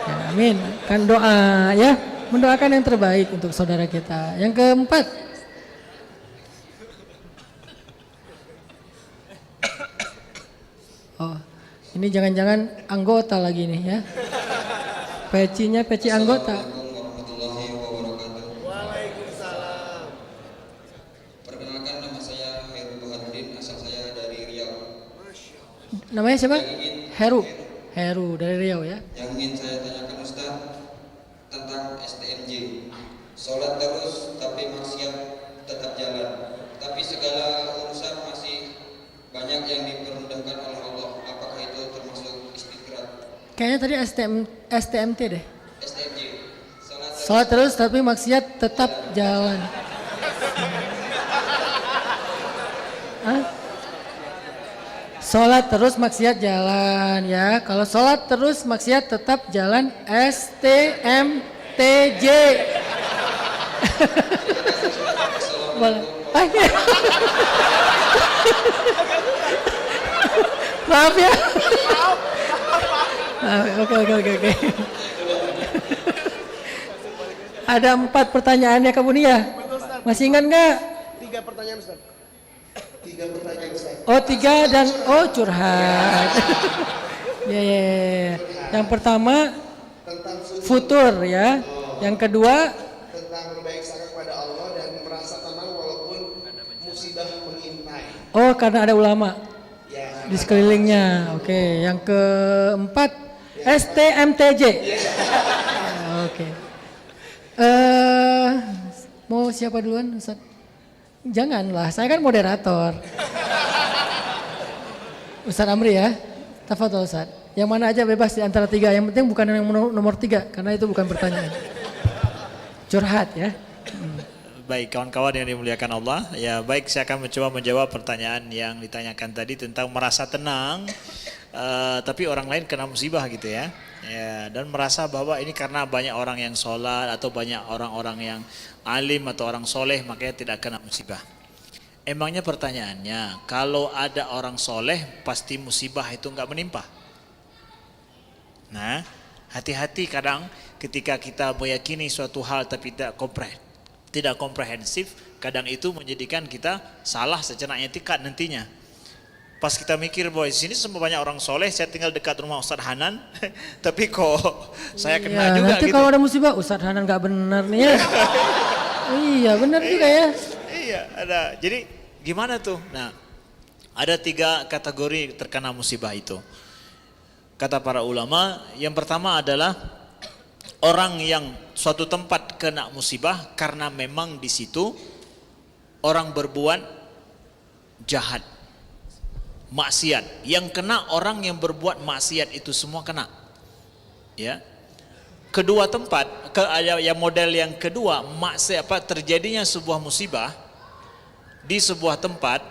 A: Ya, amin. Kan doa ya, mendoakan yang terbaik untuk saudara kita. Yang keempat. Oh, ini jangan-jangan anggota lagi nih ya. Pecinya peci anggota.
G: Assalamualaikum warahmatullahi wabarakatuh. Waalaikumsalam. Perkenalkan nama saya Heru Baharudin, asal saya dari Riau.
A: Namanya siapa? Heru. Heru dari Riau ya.
G: Yang ingin saya tanyakan Ustaz tentang STMJ. Sholat terus tapi maksiat tetap jalan. Tapi segala urusan masih banyak yang dipermudahkan oleh Allah. Apakah itu termasuk istighfar?
A: Kayaknya tadi STMT deh.
G: STMJ.
A: Sholat terus tapi maksiat tetap jalan. Hah? Sholat terus maksiat jalan ya. Kalau sholat terus maksiat tetap jalan STMTJ. Boleh. Maaf ya. Oke. Ada 4 pertanyaannya kamu nih ya? Masih ingat nggak?
D: 3 pertanyaan Ustaz. 3 pertanyaan Ustaz.
A: Oh 3 dan curhat. Ya. Yang pertama
D: Tentang
A: futur ya. Yang kedua
D: tentang berbaik sangka kepada Allah dan merasa tenang walaupun musibah mengintai.
A: oh karena ada ulama
D: Ya.
A: di sekelilingnya. Oke. Yang keempat STMTJ. Oke. Mau siapa duluan Ustaz? Janganlah, saya kan moderator. Ustaz Amri ya. Tafadhol Ustaz. Yang mana aja bebas di antara 3. Yang penting bukan yang nomor 3 karena itu bukan pertanyaan. Curhat ya.
C: Baik kawan-kawan yang dimuliakan Allah, ya baik saya akan mencoba menjawab pertanyaan yang ditanyakan tadi tentang merasa tenang, tapi orang lain kena musibah gitu ya. Ya, dan merasa bahwa ini karena banyak orang yang sholat atau banyak orang-orang yang alim atau orang soleh makanya tidak kena musibah. Emangnya pertanyaannya, kalau ada orang soleh pasti musibah itu nggak menimpa? Nah, hati-hati kadang ketika kita meyakini suatu hal tapi tidak komprehensif, kadang itu menjadikan kita salah secara etika nantinya. Pas kita mikir bahwa di sini semua banyak orang soleh, saya tinggal dekat rumah Ustadz Hanan, tapi kok saya kena juga
A: nanti
C: gitu.
A: kalau ada musibah Ustadz Hanan nggak benar nih ya. Iya benar juga ya.
C: Iya ada. Jadi gimana tuh? Nah Ada 3 kategori terkena musibah itu. Kata para ulama, yang pertama adalah orang yang suatu tempat kena musibah karena memang di situ orang berbuat jahat, maksiat. Yang kena orang yang berbuat maksiat itu semua kena. Ya. Kedua tempat, yang model yang kedua, maksiat terjadinya sebuah musibah di sebuah tempat,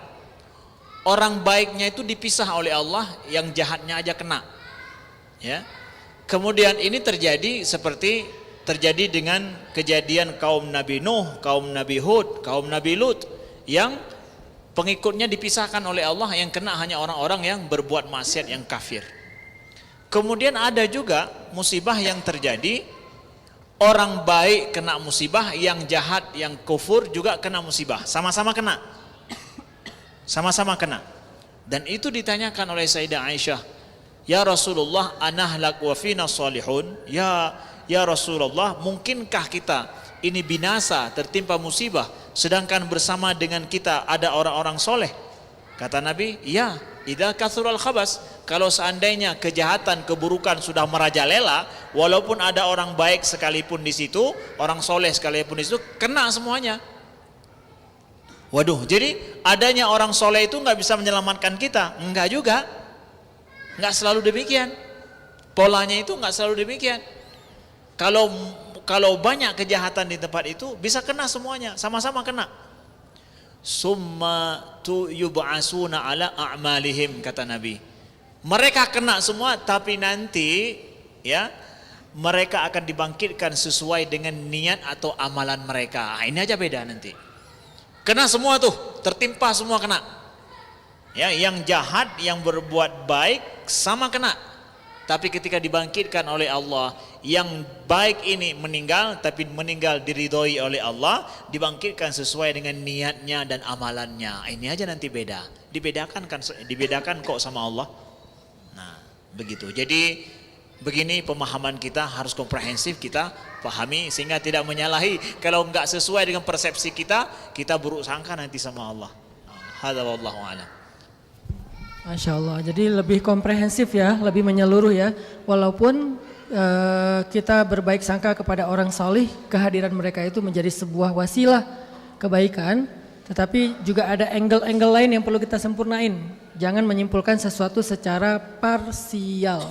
C: orang baiknya itu dipisah oleh Allah, yang jahatnya aja kena. Ya. Kemudian ini terjadi seperti terjadi dengan kejadian kaum Nabi Nuh, kaum Nabi Hud, kaum Nabi Lut, yang pengikutnya dipisahkan oleh Allah, yang kena hanya orang-orang yang berbuat maksiat, yang kafir. Kemudian ada juga musibah yang terjadi, orang baik kena musibah, yang jahat, yang kufur juga kena musibah, sama-sama kena. Sama-sama kena. Dan itu ditanyakan oleh Sayyidah Aisyah, "Ya Rasulullah, anahlak wa fina salihun?" Ya Rasulullah, mungkinkah kita ini binasa, tertimpa musibah, sedangkan bersama dengan kita ada orang-orang soleh? Kata Nabi, ya, idza kathural khabas, kalau seandainya kejahatan, keburukan sudah merajalela, walaupun ada orang baik sekalipun di situ, orang soleh sekalipun di situ, kena semuanya. Waduh, jadi adanya orang soleh itu nggak bisa menyelamatkan kita? Enggak juga, nggak selalu demikian. Polanya itu nggak selalu demikian. Kalau banyak kejahatan di tempat itu, bisa kena semuanya, sama-sama kena. Summa tu yub'asuna ala a'malihim, kata Nabi. Mereka kena semua, tapi nanti ya mereka akan dibangkitkan sesuai dengan niat atau amalan mereka. Ini aja beda nanti. Kena semua tuh, tertimpa semua kena. Ya, yang jahat, yang berbuat baik sama kena. Tapi ketika dibangkitkan oleh Allah, yang baik ini meninggal, tapi meninggal diridhoi oleh Allah, dibangkitkan sesuai dengan niatnya dan amalannya. Ini aja nanti beda. Dibedakan kok sama Allah. Nah, begitu. Jadi begini pemahaman kita, harus komprehensif kita pahami sehingga tidak menyalahi. Kalau enggak sesuai dengan persepsi kita, kita buruk sangka nanti sama Allah. Hadza wallahu a'lam.
A: Masya Allah, jadi lebih komprehensif ya, lebih menyeluruh ya. Walaupun kita berbaik sangka kepada orang salih, kehadiran mereka itu menjadi sebuah wasilah kebaikan, tetapi juga ada angle-angle lain yang perlu kita sempurnain. Jangan menyimpulkan sesuatu secara parsial.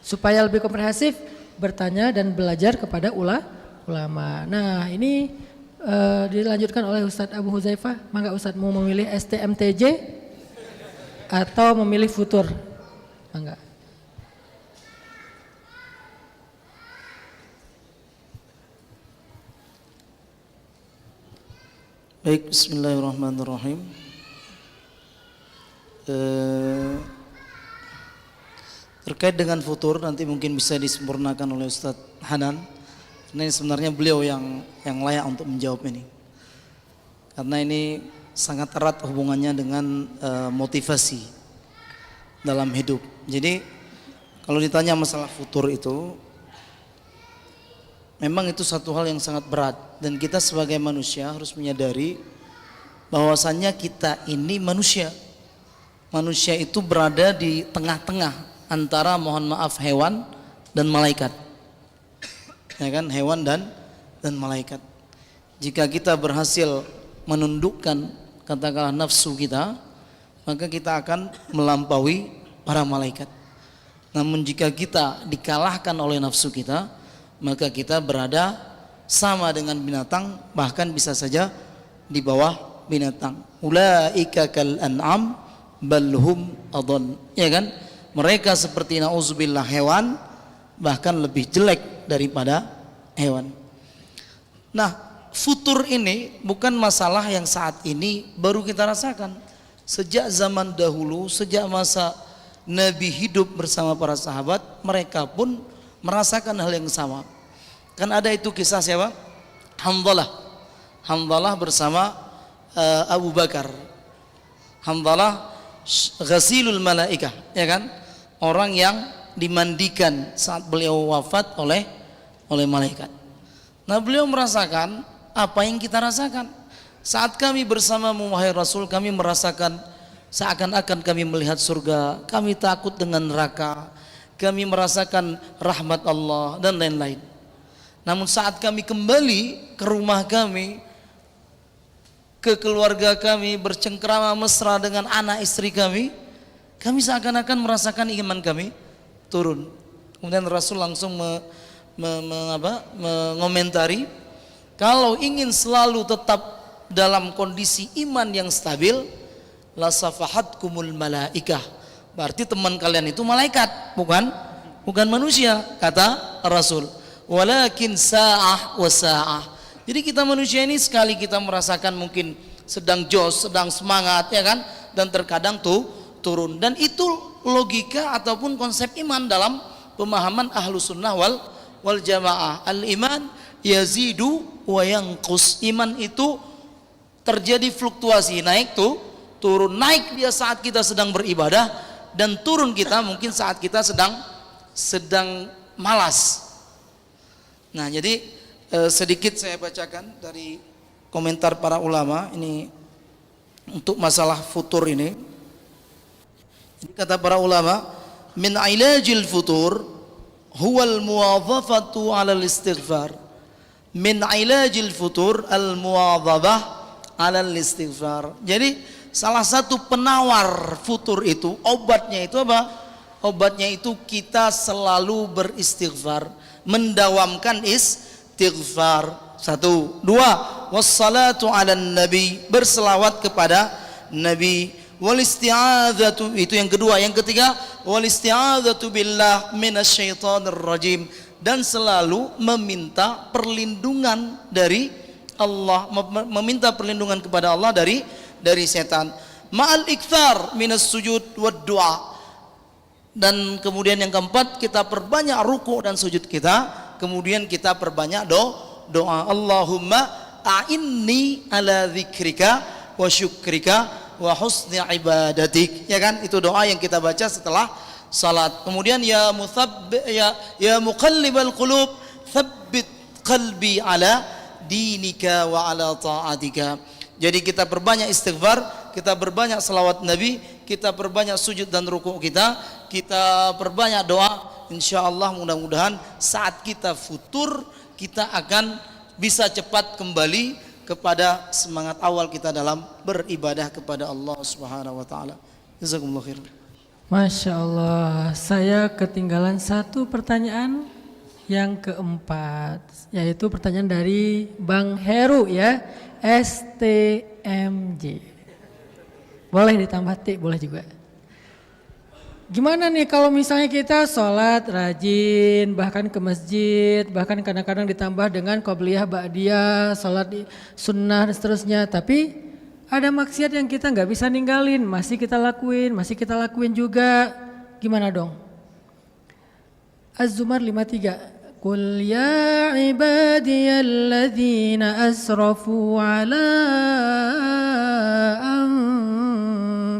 A: Supaya lebih komprehensif, bertanya dan belajar kepada ulama. Nah, ini dilanjutkan oleh Ustadz Abu Huzaifah. Mangga Ustadz mau memilih STMTJ atau memilih futur? Enggak.
B: Baik, bismillahirrahmanirrahim. Terkait dengan futur, nanti mungkin bisa disempurnakan oleh Ustadz Hanan. Ini sebenarnya beliau yang layak untuk menjawab ini. Karena ini sangat erat hubungannya dengan motivasi dalam hidup. Jadi kalau ditanya masalah futur itu, memang itu satu hal yang sangat berat, dan kita sebagai manusia harus menyadari bahwasannya kita ini manusia. Manusia itu berada di tengah-tengah antara, mohon maaf, hewan dan malaikat. Ya kan, hewan dan malaikat. Jika kita berhasil menundukkan katakanlah nafsu kita, maka kita akan melampaui para malaikat. Namun jika kita dikalahkan oleh nafsu kita, maka kita berada sama dengan binatang, bahkan bisa saja di bawah binatang. Ulaika kal an'am bal hum adall. Ya kan? Mereka seperti nauzubillah hewan, bahkan lebih jelek daripada hewan. Nah, futur ini bukan masalah yang saat ini baru kita rasakan. Sejak zaman dahulu, sejak masa Nabi hidup bersama para sahabat, mereka pun merasakan hal yang sama. Kan ada itu kisah siapa? Hamdalah bersama Abu Bakar. Hamdalah ghasilul malaikah, ya kan? Orang yang dimandikan saat beliau wafat oleh malaikat. Nah, beliau merasakan apa yang kita rasakan. Saat kami bersamamu wahai Rasul, kami merasakan Seakan-akan kami melihat surga, kami takut dengan neraka, kami merasakan rahmat Allah dan lain-lain. Namun saat kami kembali ke rumah kami, ke keluarga kami, bercengkrama mesra dengan anak istri kami seakan-akan merasakan iman kami turun. Kemudian Rasul langsung mengomentari, kalau ingin selalu tetap dalam kondisi iman yang stabil, la safahatkumul malaikah. Berarti teman kalian itu malaikat, bukan manusia, kata Rasul. Walakin sa'ah wa sa'ah. Jadi kita manusia ini sekali kita merasakan mungkin sedang jos, sedang semangat, ya kan, dan terkadang turun. Dan itu logika ataupun konsep iman dalam pemahaman Ahlus Sunnah wal Jamaah. Al-iman yazidu wa yanqus. Iman itu terjadi fluktuasi, naik turun. Naik dia saat kita sedang beribadah, dan turun kita mungkin saat kita sedang malas. Nah, jadi sedikit saya bacakan dari komentar para ulama ini untuk masalah futur ini. Jadi kata para ulama, min ilajil futur huwal muwadhafatu 'ala al-istighfar. Min ilajil futur al-muwadhafah 'ala al-istighfar. Jadi salah satu penawar futur itu, obatnya itu apa? Obatnya itu kita selalu beristighfar, mendawamkan istighfar. 1, 2, wassalatu 'alan nabi, berselawat kepada nabi. Wal isti'adzatu, itu yang kedua. Yang ketiga, wal isti'adzatu billah minasyaitonir rajim, dan selalu meminta perlindungan dari Allah, meminta perlindungan kepada Allah dari setan. Ma'al iktsar minas sujud wad du'a. Dan kemudian yang keempat, kita perbanyak ruku' dan sujud kita, kemudian kita perbanyak doa. Allahumma a'inni ala dzikrika wa syukrika wa husni ibadatik, ya kan? Itu doa yang kita baca setelah salat. Kemudian ya muqallibal qulub tsabbit qalbi ala dinika wa ala ta'atika. Jadi kita perbanyak istighfar, kita perbanyak selawat Nabi, kita perbanyak sujud dan rukuk kita perbanyak doa. Insyaallah mudah-mudahan saat kita futur, kita akan bisa cepat kembali kepada semangat awal kita dalam beribadah kepada Allah Subhanahu wa taala. Jazakumullah khair.
A: Masya Allah, saya ketinggalan satu pertanyaan yang keempat, yaitu pertanyaan dari Bang Heru ya, STMJ. Boleh ditambah T, boleh juga. Gimana nih kalau misalnya kita sholat rajin, bahkan ke masjid, bahkan kadang-kadang ditambah dengan qobliyah, ba'diyah, sholat sunnah dan seterusnya. Tapi ada maksiat yang kita nggak bisa ninggalin, masih kita lakuin juga. Gimana dong? Az-Zumar 53. Qul ya ibadiyalladzina asrafu ala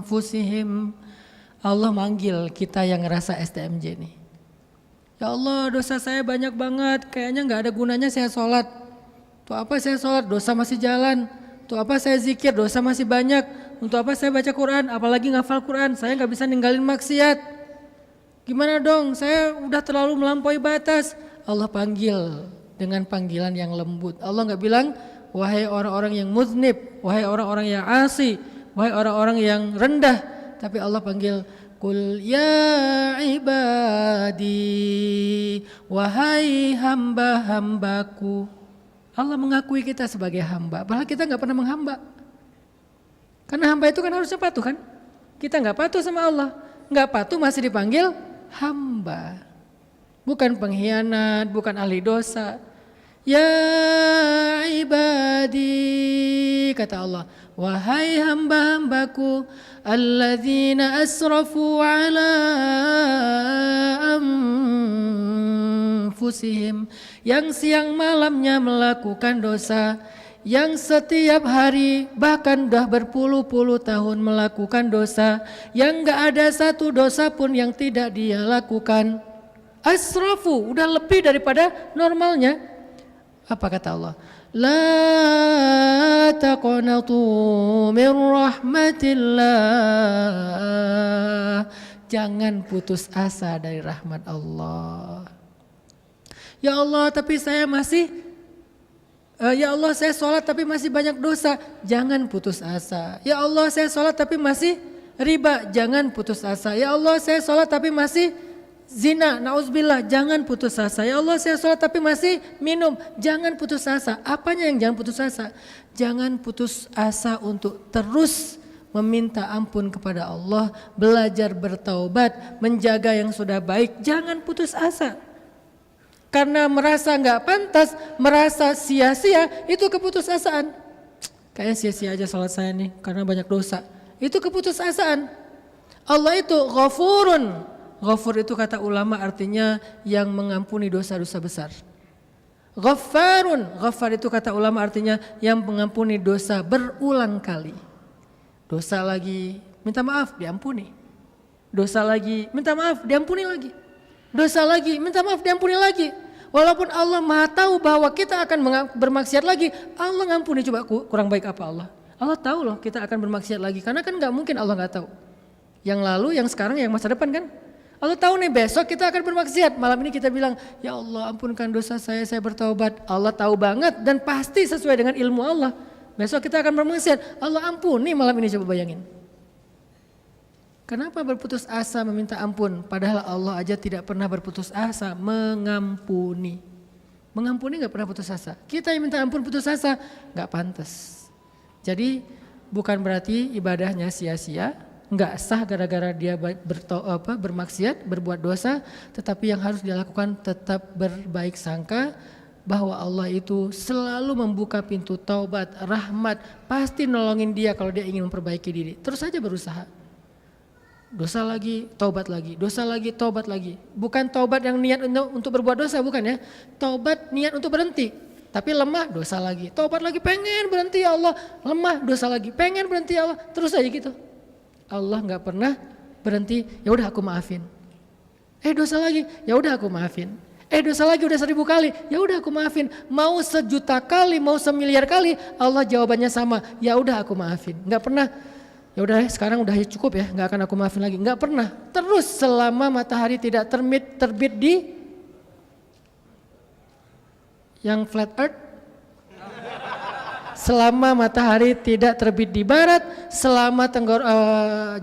A: anfusihim. Allah manggil kita yang ngerasa STMJ nih. Ya Allah, dosa saya banyak banget, kayaknya gak ada gunanya saya sholat. Tuh apa saya sholat, dosa masih jalan. Tuh apa saya zikir, dosa masih banyak. Untuk apa saya baca Quran, apalagi ngafal Quran, saya gak bisa ninggalin maksiat. Gimana dong, saya udah terlalu melampaui batas. Allah panggil dengan panggilan yang lembut. Allah gak bilang, wahai orang-orang yang muznib, wahai orang-orang yang asi, wahai orang-orang yang rendah. Tapi Allah panggil, Qul ya ibadi, wahai hamba-hambaku. Allah mengakui kita sebagai hamba, padahal kita gak pernah menghamba. Karena hamba itu kan harusnya patuh kan? Kita gak patuh sama Allah, gak patuh masih dipanggil hamba. Bukan pengkhianat, bukan ahli dosa. Ya ibadi, kata Allah, wahai hamba-hambaku, alladzina asrafu ala anfusihim, yang siang malamnya melakukan dosa, yang setiap hari bahkan dah berpuluh-puluh tahun melakukan dosa, yang gak ada satu dosa pun yang tidak dia lakukan. Asrafu, udah lebih daripada normalnya. Apa kata Allah? La taqnatu min rahmatillah. Jangan putus asa dari rahmat Allah. Ya Allah, tapi saya masih ya Allah, saya sholat tapi masih banyak dosa. Jangan putus asa. Ya Allah, saya sholat tapi masih riba. Jangan putus asa. Ya Allah, saya sholat tapi masih zina. Nauzubillah. Jangan putus asa. Ya Allah, saya sholat tapi masih minum. Jangan putus asa. Apanya yang jangan putus asa? Jangan putus asa untuk terus meminta ampun kepada Allah, belajar bertaubat, menjaga yang sudah baik. Jangan putus asa. Karena merasa nggak pantas, merasa sia-sia, itu keputusasaan. Kayaknya sia-sia aja salat saya nih karena banyak dosa. Itu keputusasaan. Allah itu ghafurun. Ghafur itu kata ulama artinya yang mengampuni dosa-dosa besar. Ghaffarun. Ghaffar itu kata ulama artinya yang mengampuni dosa berulang kali. Dosa lagi, minta maaf, diampuni. Dosa lagi, minta maaf, diampuni lagi. Dosa lagi, minta maaf, diampuni lagi. Walaupun Allah Maha tahu bahwa kita akan bermaksiat lagi, Allah ngampuni. Coba kurang baik apa Allah? Allah tahu loh kita akan bermaksiat lagi, karena kan nggak mungkin Allah nggak tahu. Yang lalu, yang sekarang, yang masa depan kan? Allah tahu nih besok kita akan bermaksiat. Malam ini kita bilang, ya Allah ampunkan dosa saya bertaubat. Allah tahu banget dan pasti sesuai dengan ilmu Allah. Besok kita akan bermaksiat, Allah ampuni malam ini, coba bayangin. Kenapa berputus asa meminta ampun? Padahal Allah aja tidak pernah berputus asa mengampuni. Mengampuni gak pernah putus asa. Kita yang minta ampun putus asa, gak pantas. Jadi bukan berarti ibadahnya sia-sia, gak sah gara-gara dia bermaksiat, berbuat dosa. Tetapi yang harus dia lakukan tetap berbaik sangka bahwa Allah itu selalu membuka pintu taubat, rahmat, pasti nolongin dia kalau dia ingin memperbaiki diri. Terus saja berusaha. Dosa lagi, taubat lagi, dosa lagi, taubat lagi. Bukan taubat yang niat untuk berbuat dosa, bukan ya. Taubat niat untuk berhenti, tapi lemah, dosa lagi. Taubat lagi, pengen berhenti ya Allah, lemah, dosa lagi, pengen berhenti ya Allah. Terus aja gitu. Allah gak pernah berhenti, ya udah aku maafin. Dosa lagi, ya udah aku maafin. Dosa lagi udah 1000 kali, ya udah aku maafin. Mau 1.000.000 kali, mau 1.000.000.000 kali, Allah jawabannya sama, ya udah aku maafin. Nggak pernah, ya udah sekarang udah cukup ya, nggak akan aku maafin lagi. Nggak pernah. Terus selama matahari tidak terbit di yang flat earth, selama matahari tidak terbit di barat, selama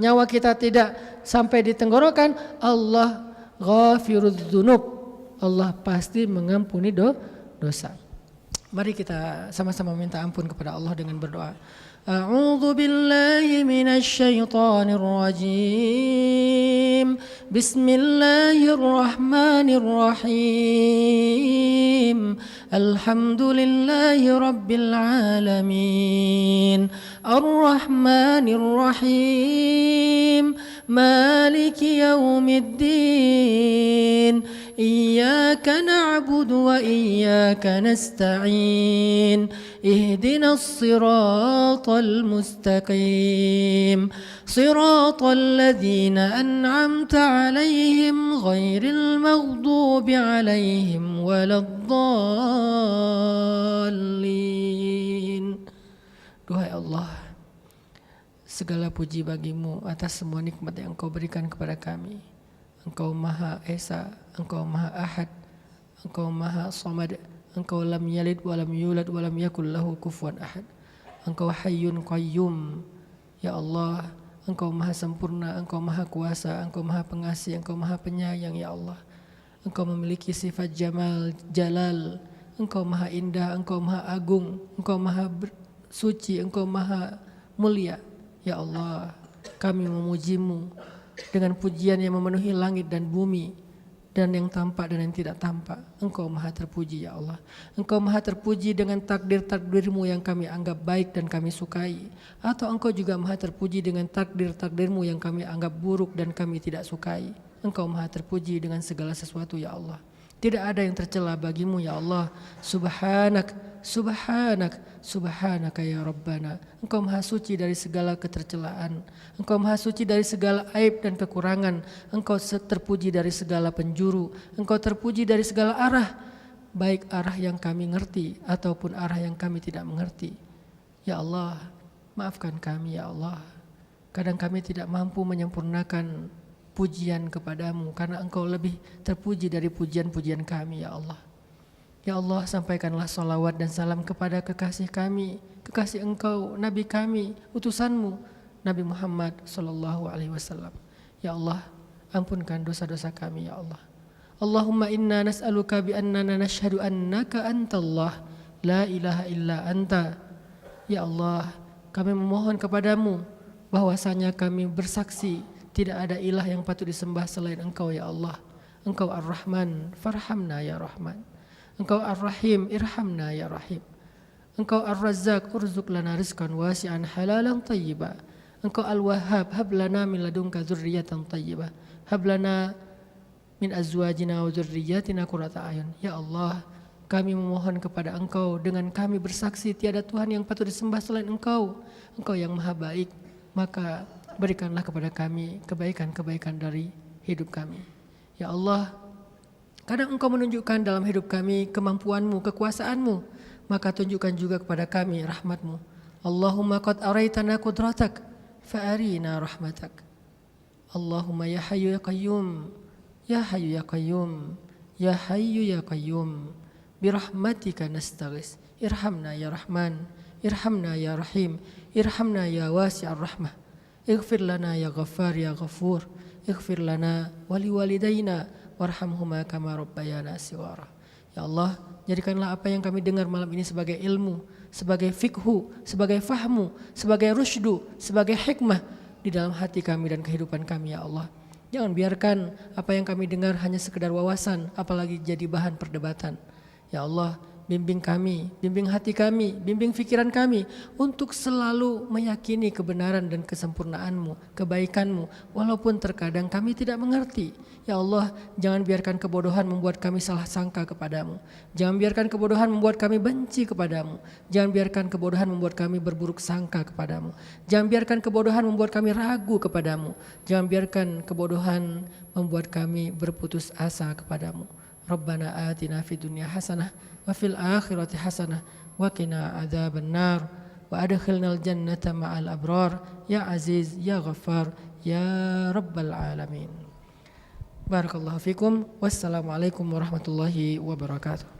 A: nyawa kita tidak sampai di tenggorokan, Allah ghafirudz dzunub. Allah pasti mengampuni dosa. Mari kita sama-sama minta ampun kepada Allah dengan berdoa. A'udzu billahi minasy syaithanir rajim. Bismillahirrahmanirrahim. Alhamdulillahi rabbil alamin. Ar-Rahmanir Rahim. Maliki yaumiddin. إياك نعبد وإياك نستعين اهدنا الصراط المستقيم صراط الذين أنعمت عليهم غير المغضوب عليهم ولا الضالين. Duhai Allah, segala puji bagimu atas semua nikmat yang Engkau berikan kepada kami. Engkau Maha Esa, Engkau Maha Ahad, Engkau Maha Samad, Engkau lam yalid walam yulad walam yakul lahu kufuwan ahad. Engkau Hayyun Qayyum. Ya Allah, Engkau Maha Sempurna, Engkau Maha Kuasa, Engkau Maha Pengasih, Engkau Maha Penyayang ya Allah. Engkau memiliki sifat Jamal, Jalal. Engkau Maha Indah, Engkau Maha Agung, Engkau Maha Suci, Engkau Maha Mulia. Ya Allah, kami memujimu dengan pujian yang memenuhi langit dan bumi dan yang tampak dan yang tidak tampak. Engkau Maha terpuji ya Allah. Engkau Maha terpuji dengan takdir-takdir-Mu yang kami anggap baik dan kami sukai. Atau Engkau juga Maha terpuji dengan takdir-takdir-Mu yang kami anggap buruk dan kami tidak sukai. Engkau Maha terpuji dengan segala sesuatu ya Allah. Tidak ada yang tercela bagimu ya Allah. Subhanak, subhanak, subhanaka ya Rabbana. Engkau Maha suci dari segala ketercelaan. Engkau Maha suci dari segala aib dan kekurangan. Engkau terpuji dari segala penjuru. Engkau terpuji dari segala arah. baik arah yang kami ngerti ataupun arah yang kami tidak mengerti. Ya Allah, maafkan kami ya Allah. Kadang kami tidak mampu menyempurnakan pujian kepadamu karena Engkau lebih terpuji dari pujian-pujian kami ya Allah. Ya Allah, sampaikanlah salawat dan salam kepada kekasih kami, kekasih Engkau, Nabi kami, utusanmu, Nabi Muhammad sallallahu alaihi wasallam. Ya Allah, ampunkan dosa-dosa kami ya Allah. Allahumma inna nas'aluka bi annana nashhadu annaka antallah la ilaha illa anta. Ya Allah, kami memohon kepadamu bahwasanya kami bersaksi tidak ada ilah yang patut disembah selain Engkau ya Allah. Engkau Ar-Rahman, farhamna ya Rahman. Engkau Ar-Rahim, irhamna ya Rahim. Engkau Ar-Razzaq, urzuq lana rizqan wasi'an halalan tayyiba. Engkau Al-Wahhab, hab lana min ladunka dzurriyyatan thayyibah. Hab lana min azwajina wa dzurriyyatina qurrata a'yun. Ya Allah, kami memohon kepada Engkau dengan kami bersaksi tiada Tuhan yang patut disembah selain Engkau. Engkau yang maha baik, maka berikanlah kepada kami kebaikan-kebaikan dari hidup kami. Ya Allah, kadang Engkau menunjukkan dalam hidup kami kemampuan-Mu, kekuasaan-Mu, maka tunjukkan juga kepada kami rahmat-Mu. Allahumma qad araitana qudratak fa'arina rahmatak. Allahumma ya hayyu ya qayyum, ya hayyu ya qayyum, ya hayyu ya qayyum, birahmatika nastaghis. Irhamna ya Rahman, irhamna ya Rahim, irhamna ya wasi'ar rahmah. Ighfir lana ya Ghaffar ya Ghafur, ighfir lana wali walidayna warhamhuma kama rabbayana shighara. Ya Allah, jadikanlah apa yang kami dengar malam ini sebagai ilmu, sebagai fikhu, sebagai fahmu, sebagai rusydu, sebagai hikmah di dalam hati kami dan kehidupan kami ya Allah. Jangan biarkan apa yang kami dengar hanya sekedar wawasan, apalagi jadi bahan perdebatan. Ya Allah, bimbing kami, bimbing hati kami, bimbing pikiran kami untuk selalu meyakini kebenaran dan kesempurnaan-Mu, kebaikan-Mu, walaupun terkadang kami tidak mengerti. Ya Allah, jangan biarkan kebodohan membuat kami salah sangka kepadamu. Jangan biarkan kebodohan membuat kami benci kepadamu. Jangan biarkan kebodohan membuat kami berburuk sangka kepadamu. Jangan biarkan kebodohan membuat kami ragu kepadamu. Jangan biarkan kebodohan membuat kami berputus asa kepadamu. Rabbana atina fid dunya hasanah wa fil akhirati hasanah wa qina adzabannar wa adkhilnal jannata ma'al abrar ya aziz ya ghaffar ya rabbal alamin. Barakallahu fikum. Wassalamualaikum warahmatullahi wabarakatuh.